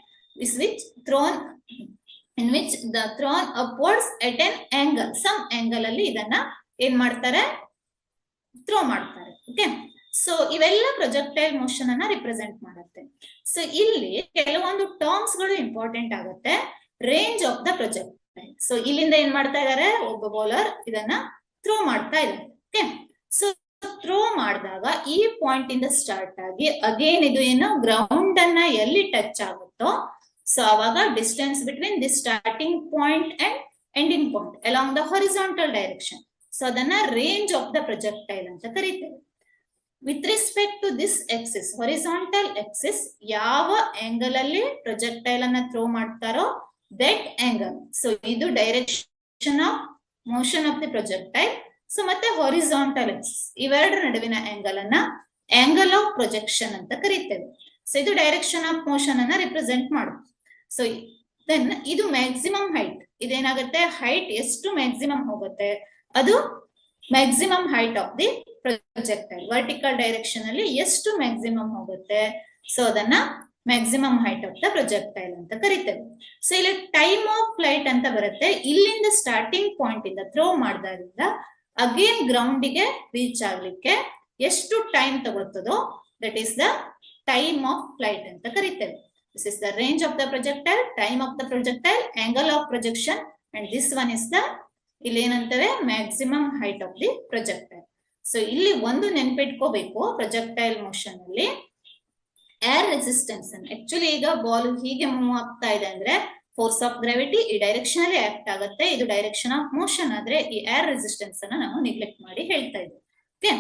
is which thrown in which the thrown upwards at an angle. some angle ಅಲ್ಲಿ ಇದನ್ನ ಏನ್ ಮಾಡ್ತಾರೆ, ಥ್ರೋ ಮಾಡ್ತಾರೆ. ಓಕೆ, ಸೊ ಇವೆಲ್ಲ projectile motion ಅನ್ನ ರಿಪ್ರೆಸೆಂಟ್ ಮಾಡುತ್ತೆ. ಸೊ ಇಲ್ಲಿ ಕೆಲವೊಂದು ಟರ್ಮ್ಸ್ ಗಳು ಇಂಪಾರ್ಟೆಂಟ್ ಆಗುತ್ತೆ. Range of the projectile. So ಇಲ್ಲಿಂದ ಏನ್ ಮಾಡ್ತಾ ಇದಾರೆ, ಒಬ್ಬ ಬೌಲರ್ ಇದನ್ನ ಥ್ರೋ ಮಾಡ್ತಾ ಇದ್ದಾರೆ. ಓಕೆ, ಸೊ ಥ್ರೋ ಮಾಡಿದಾಗ ಈ ಪಾಯಿಂಟ್ ಇಂದ ಸ್ಟಾರ್ಟ್ ಆಗಿ ಅಗೇನ್ ಇದು ಏನು ಗ್ರೌಂಡ್ ಅನ್ನ ಎಲ್ಲಿ ಟಚ್ ಆಗುತ್ತೋ, ಸೊ ಅವಾಗ distance between the starting point and ending point along the horizontal direction. So ಅದನ್ನ ರೇಂಜ್ ಆಫ್ ದ ಪ್ರೊಜೆಕ್ಟೈಲ್ ಅಂತ ಕರೀತೇವೆ. With respect to this axis, horizontal axis, ಯಾವ ಆಂಗಲ್ ಅಲ್ಲಿ ಪ್ರೊಜೆಕ್ಟೈಲ್ ಅನ್ನ ಥ್ರೋ ಮಾಡ್ತಾರೋ ದಟ್ ಆಂಗಲ್. ಸೊ ಇದು direction of motion of the projectile. So ಮತ್ತೆ horizontal axis, ಇವೆರಡರ ನಡುವಿನ ಆಂಗಲ್ ಅನ್ನ ಆಂಗಲ್ ಆಫ್ ಪ್ರೊಜೆಕ್ಷನ್ ಅಂತ ಕರೀತೇವೆ. ಸೊ ಇದು ಡೈರೆಕ್ಷನ್ ಆಫ್ ಮೋಷನ್ ಅನ್ನ ರಿಪ್ರೆಸೆಂಟ್ ಮಾಡುತ್ತೆ. ಸೊ ದೆನ್ ಇದು ಮ್ಯಾಕ್ಸಿಮಮ್ ಹೈಟ್. ಇದೇನಾಗುತ್ತೆ, ಹೈಟ್ ಎಷ್ಟು ಮ್ಯಾಕ್ಸಿಮಮ್ ಹೋಗುತ್ತೆ, ಅದು maximum height of the projectile. Vertical direction ಅಲ್ಲಿ ಎಷ್ಟು ಮ್ಯಾಕ್ಸಿಮಮ್ ಹೋಗುತ್ತೆ, ಸೊ ಅದನ್ನ maximum height of the projectile ಅಂತ ಕರಿತೇವೆ. ಸೊ ಇಲ್ಲಿ ಟೈಮ್ ಆಫ್ ಫ್ಲೈಟ್ ಅಂತ ಬರುತ್ತೆ. ಇಲ್ಲಿಂದ ಸ್ಟಾರ್ಟಿಂಗ್ ಪಾಯಿಂಟ್ ಇಂದ ಥ್ರೋ ಮಾಡಿದಾಗಿಂದ ಅಗೇನ್ ಗ್ರೌಂಡಿಗೆ ರೀಚ್ ಆಗ್ಲಿಕ್ಕೆ ಎಷ್ಟು ಟೈಮ್ ತಗೊಳ್ತದೋ that is the time of flight ಅಂತ ಕರಿತೇವೆ. This is the range of the projectile, time of the projectile, angle of projection, and this one is the, ಇಲ್ಲಿ ಏನಂತೇವೆ, maximum height of the projectile. So ಇಲ್ಲಿ ಒಂದು ನೆನ್ಪಿಟ್ಕೋಬೇಕು, projectile motion ಅಲ್ಲಿ air resistance ಅನ್ನು, actually ಈಗ ಬಾಲ್ ಹೀಗೆ move ಆಗ್ತಾ ಇದೆ ಅಂದ್ರೆ ಫೋರ್ಸ್ ಆಫ್ ಗ್ರಾವಿಟಿ ಈ ಡೈರೆಕ್ಷನ್ ಅಲ್ಲಿ ಆಕ್ಟ್ ಆಗುತ್ತೆ. ಇದು ಡೈರೆಕ್ಷನ್ ಆಫ್ ಮೋಷನ್ ಆದ್ರೆ ಈ ಏರ್ ರೆಸಿಸ್ಟೆನ್ಸ್ ಅನ್ನ ನಾವು ನೆಗ್ಲೆಕ್ಟ್ ಮಾಡಿ ಹೇಳ್ತಾ ಇದ್ದೀವಿ. ಓಕೆ,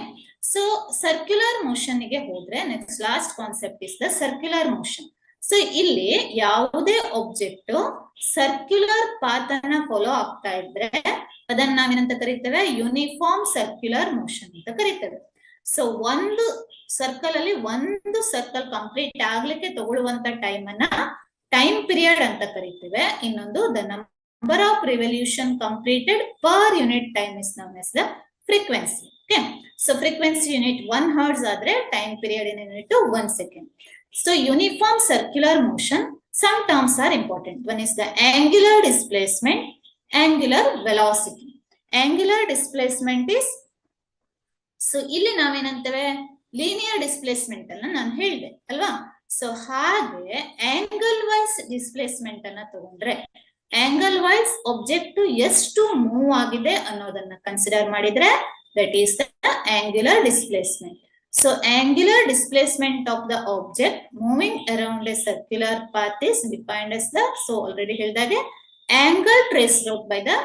ಸೊ ಸರ್ಕ್ಯುಲರ್ ಮೋಷನ್ ಗೆ ಹೋದ್ರೆ next last concept is the circular motion. So ಇಲ್ಲಿ ಯಾವುದೇ ಆಬ್ಜೆಕ್ಟ್ ಸರ್ಕ್ಯುಲರ್ ಪಾತ್ ಅನ್ನ ಫಾಲೋ ಆಗ್ತಾ ಇದ್ರೆ ಅದನ್ನ ನಾವೇನಂತ ಕರಿತೇವೆ, ಯೂನಿಫಾರ್ಮ್ ಸರ್ಕ್ಯುಲರ್ ಮೋಷನ್ ಅಂತ ಕರಿತೇವೆ. ಸೊ ಒಂದು ಸರ್ಕಲ್ ಅಲ್ಲಿ ಒಂದು ಸರ್ಕಲ್ ಕಂಪ್ಲೀಟ್ ಆಗ್ಲಿಕ್ಕೆ ತಗೊಳ್ಳುವಂತ ಟೈಮ್ ಅನ್ನ ಟೈಮ್ ಪೀರಿಯಡ್ ಅಂತ ಕರಿತೇವೆ. ಇನ್ನೊಂದು the number of revolution completed per unit time is known as the frequency. Okay, so frequency unit 1 Hz ಆದ್ರೆ time period in unit 1 second. So uniform circular motion, some terms are important. One is the angular displacement, angular velocity. Angular displacement is, so ಇಲ್ಲಿ ನಾವೇನಂತೇವೆ, linear displacement ಅನ್ನ ನಾನು ಹೇಳಿದೆ ಅಲ್ವಾ. So ಹಾಗೆ angle wise displacement ಅನ್ನ ತಗೊಂಡ್ರೆ angle wise object ಎಷ್ಟು move ಆಗಿದೆ ಅನ್ನೋದನ್ನ ಕನ್ಸಿಡರ್ ಮಾಡಿದ್ರೆ that is the angular displacement. So angular displacement of the object moving around a circular path is defined as the, so already ಹೇಳಿದಾಗೆ, angle traced out by the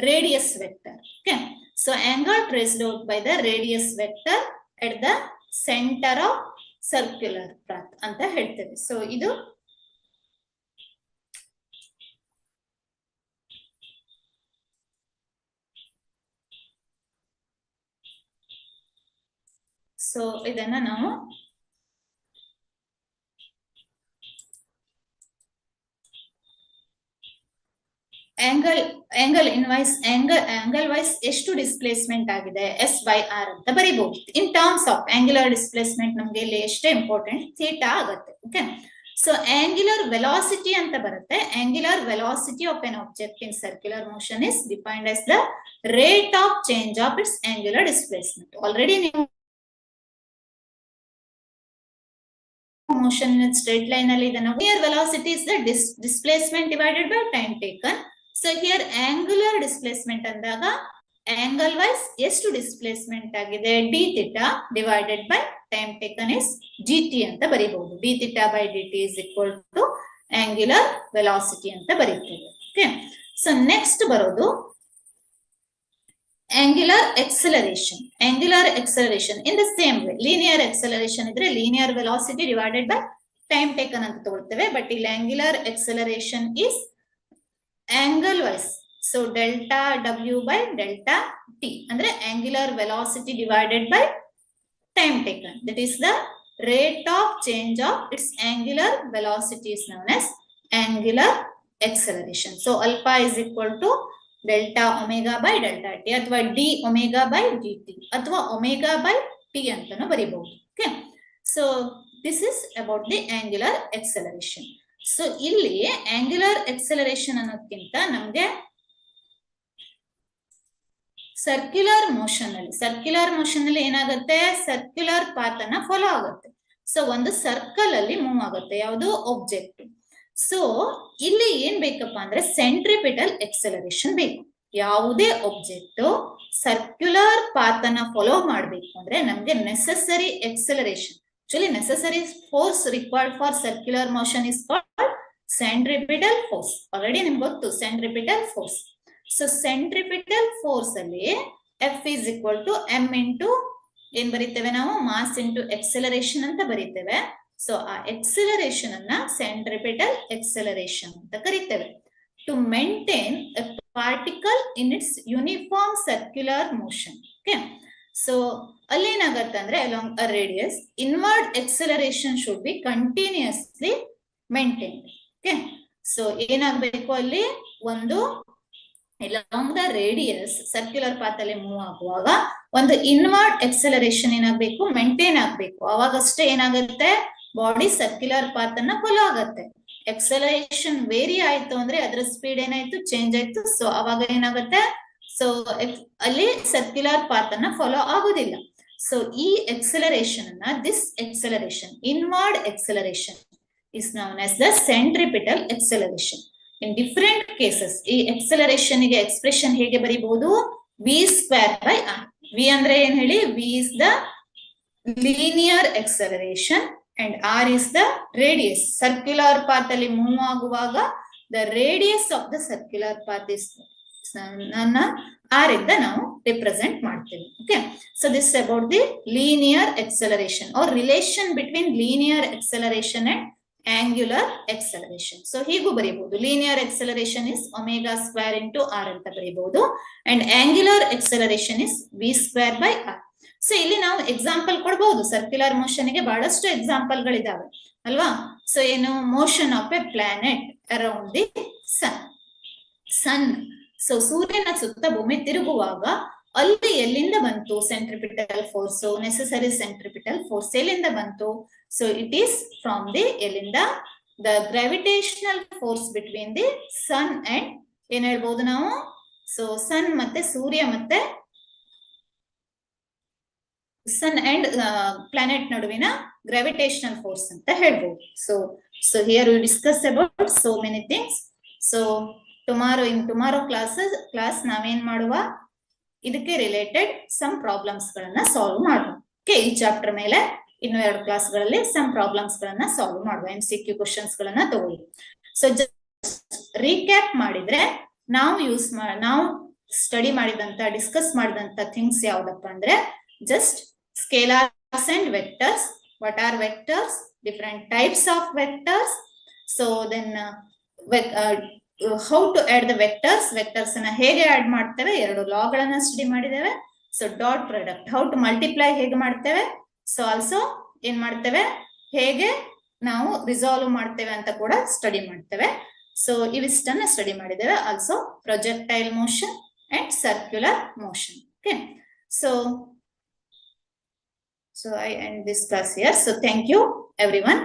radius vector. Okay, so angle traced out by the radius vector at the center of circular path ಅಂತ ಹೇಳ್ತೇವೆ. So ಇದು so ಇದನ್ನ ನಾವು angle wise ಎಷ್ಟು displacement ಆಗಿದೆ S/R ಅಂತ ಬರೀಬಹುದು. In terms of angular displacement ನಮ್ಗೆ ಇಲ್ಲಿ ಎಷ್ಟೇ ಇಂಪಾರ್ಟೆಂಟ್, ಥೀಟಾ ಆಗುತ್ತೆ. ಓಕೆ, ಸೊ ಆಂಗ್ಯುಲರ್ ವೆಲಾಸಿಟಿ ಅಂತ ಬರುತ್ತೆ. Angular velocity of an object in circular motion is defined as the rate of change of its angular displacement. Already ನೀವು motion in straight line ಅಲ್ಲಿ ಇದನ್ನ, here velocity is the displacement divided by time taken. So here angular displacement ಅಂದಾಗ angle wise ಎಷ್ಟು displacement ಆಗಿದೆ d theta divided by time taken is dt ಅಂತ ಬರೀಬಹುದು. d theta by dt is equal to angular velocity ಅಂತ ಬರೀತೇವೆ. Okay, so next ಬರೋದು angular acceleration. Angular acceleration in the same way, linear acceleration idre linear velocity divided by time taken anta tagolteve, but ಇಲ್ಲಿ angular acceleration is angle wise. So delta w by delta t ಅಂದ್ರೆ angular velocity divided by time taken. That is the rate of change of its angular velocity is known as angular acceleration. So alpha is equal to delta omega by delta t ಅಥವಾ d omega by dt ಅಥವಾ omega by t ಅಂತಾನು ಬರೀಬಹುದು. Okay, so this is about the angular acceleration. So ಇಲ್ಲಿ angular acceleration ಅನ್ನೋದಕ್ಕಿಂತ ನಮಗೆ circular motion ಅಲ್ಲಿ ಏನಾಗುತ್ತೆ, circular path ಅನ್ನ follow ಆಗುತ್ತೆ. ಸೊ ಒಂದು ಸರ್ಕಲ್ ಅಲ್ಲಿ ಮೂವ್ ಆಗುತ್ತೆ ಯಾವುದು ಆಬ್ಜೆಕ್ಟ್. ಸೊ ಇಲ್ಲಿ ಏನ್ ಬೇಕಪ್ಪ ಅಂದ್ರೆ ಸೆಂಟ್ರಿಪಿಟಲ್ ಎಕ್ಸಲರೇಷನ್ ಬೇಕು. ಯಾವುದೇ ಆಬ್ಜೆಕ್ಟ್ ಸರ್ಕ್ಯುಲರ್ ಪಾತ್ ಅನ್ನ ಫಾಲೋ ಮಾಡ್ಬೇಕು ಅಂದ್ರೆ ನಮ್ಗೆ necessary acceleration, actually necessary force required for circular motion is called centripetal force. Already ನಿಮ್ಗೆ ಗೊತ್ತು centripetal force. So centripetal force ಅಲ್ಲಿ F is equal to m into ಏನ್ ಬರೀತೇವೆ ನಾವು, ಮಾಸ್ ಇಂಟು ಎಕ್ಸಲರೇಷನ್ ಅಂತ ಬರೀತೇವೆ. ಸೊ ಆ ಎಕ್ಸಲರೇಷನ್ ಅನ್ನ ಸೆಂಟ್ರಿಪಿಟಲ್ ಎಕ್ಸಲರೇಷನ್ ಅಂತ ಕರೀತೇವೆ. To maintain a particle in its uniform circular motion. Okay, so ಅಲ್ಲಿ ಏನಾಗತ್ತೆ ಅಂದ್ರೆ along a radius inward acceleration should be continuously maintain. Okay, so ಏನಾಗಬೇಕು ಅಲ್ಲಿ ಒಂದು along the radius circular path ಅಲ್ಲಿ ಮೂವ್ ಆಗುವಾಗ ಒಂದು ಇನ್ವರ್ಡ್ ಎಕ್ಸಲರೇಷನ್ ಏನಾಗಬೇಕು, ಮೇಂಟೈನ್ ಆಗಬೇಕು. ಅವಾಗಷ್ಟೇ ಏನಾಗುತ್ತೆ, ಬಾಡಿ ಸರ್ಕ್ಯುಲರ್ ಪಾತ್ ಅನ್ನ ಫಾಲೋ ಆಗುತ್ತೆ. ಎಕ್ಸಲರೇಷನ್ ವೇರಿ ಆಯ್ತು ಅಂದ್ರೆ ಅದರ ಸ್ಪೀಡ್ ಏನಾಯ್ತು, ಚೇಂಜ್ ಆಯ್ತು. ಸೊ ಅವಾಗ ಏನಾಗುತ್ತೆ, ಸೊ ಅಲ್ಲಿ ಸರ್ಕ್ಯುಲರ್ ಪಾತ್ ಅನ್ನ ಫಾಲೋ ಆಗೋದಿಲ್ಲ. ಸೊ ಈ ಎಕ್ಸಲರೇಷನ್ ಅನ್ನ, this acceleration inward acceleration is known as the centripetal acceleration. In different cases ಈ ಎಕ್ಸಲರೇಷನ್ ಗೆ ಎಕ್ಸ್ಪ್ರೆಷನ್ ಹೇಗೆ ಬರೀಬಹುದು, v square by r. v ಅಂದ್ರೆ ಏನ್ ಹೇಳಿ, v is the linear acceleration and r is the radius. Circular path ಅಲ್ಲಿ move ಆಗುವಾಗ the radius of the circular path is r ಇಂದ ನಾವು ರಿಪ್ರೆಸೆಂಟ್ ಮಾಡ್ತೀವಿ. Okay, so this about the linear acceleration or relation between linear acceleration and angular acceleration. So ಹೀಗೂ ಬರೀಬಹುದು, linear acceleration is omega square into r ಅಂತ ಬರೀಬಹುದು and angular acceleration is v square by r. So ಇಲ್ಲಿ ನಾವು example ಕೊಡಬಹುದು. Circular motion ಗೆ ಬಹಳಷ್ಟು example ಗಳಿದಾವೆ ಅಲ್ವಾ. So ಏನು, motion of a planet around the sun. So ಸೂರ್ಯನ ಸುತ್ತ ಭೂಮಿ ತಿರುಗುವಾಗ ಅಲ್ಲಿ ಎಲ್ಲಿಂದ ಬಂತು centripetal force, necessary centripetal force ಎಲ್ಲಿಂದ ಬಂತು. So it is from the ಎಲ್ಲಿಂದ, the gravitational force between the sun and ಏನ್ ಹೇಳ್ಬಹುದು ನಾವು, ಸೊ ಸನ್ ಮತ್ತೆ ಸೂರ್ಯ ಮತ್ತೆ ಸನ್ ಅಂಡ್ ಪ್ಲಾನೆಟ್ ನಡುವಿನ ಗ್ರಾವಿಟೇಷನಲ್ ಫೋರ್ಸ್ ಅಂತ ಹೇಳ್ಬಹುದು. So here we discuss about so many things. So tomorrow class ನಾವೇನ್ ಮಾಡುವ, ಇದಕ್ಕೆ ರಿಲೇಟೆಡ್ ಸಮ್ ಪ್ರಾಬ್ಲಮ್ಸ್ ಗಳನ್ನ ಸಾಲ್ವ್ ಮಾಡುವ. ಓಕೆ, ಈ ಚಾಪ್ಟರ್ ಮೇಲೆ ಇನ್ನು 2 ಕ್ಲಾಸ್ಗಳಲ್ಲಿ ಸಮ್ ಪ್ರಾಬ್ಲಮ್ಸ್ ಗಳನ್ನ ಸಾಲ್ವ್ ಮಾಡುವ, MCQ ಕ್ವಶನ್ಸ್ ಗಳನ್ನ ತಗೊಳ್ಳಿ. ಸೊ ಜಸ್ಟ್ ರೀಕ್ಯಾಪ್ ಮಾಡಿದ್ರೆ ನಾವು ಸ್ಟಡಿ ಮಾಡಿದಂತ, ಡಿಸ್ಕಸ್ ಮಾಡಿದಂತ ಥಿಂಗ್ಸ್ ಯಾವ್ದಪ್ಪ ಅಂದ್ರೆ, just scalars and vectors. What are vectors, different types of vectors. So then how to add the vectors ಅನ್ನ ಹೇಗೆ ಆಡ್ ಮಾಡ್ತೇವೆ, 2 ಲಾ ಗಳನ್ನ ಸ್ಟಡಿ ಮಾಡಿದ್ದೇವೆ. So dot product, how to multiply ಹೇಗೆ ಮಾಡ್ತೇವೆ. ಸೊ ಆಲ್ಸೋ ಏನ್ ಮಾಡ್ತೇವೆ, ಹೇಗೆ ನಾವು ರಿಸಾಲ್ವ್ ಮಾಡ್ತೇವೆ ಅಂತ ಕೂಡ ಸ್ಟಡಿ ಮಾಡ್ತೇವೆ. ಸೊ ಇವಿಷ್ಟನ್ನ ಸ್ಟಡಿ ಮಾಡಿದ್ದೇವೆ. Also projectile motion and circular motion. Okay, so I end this class here. So thank you everyone.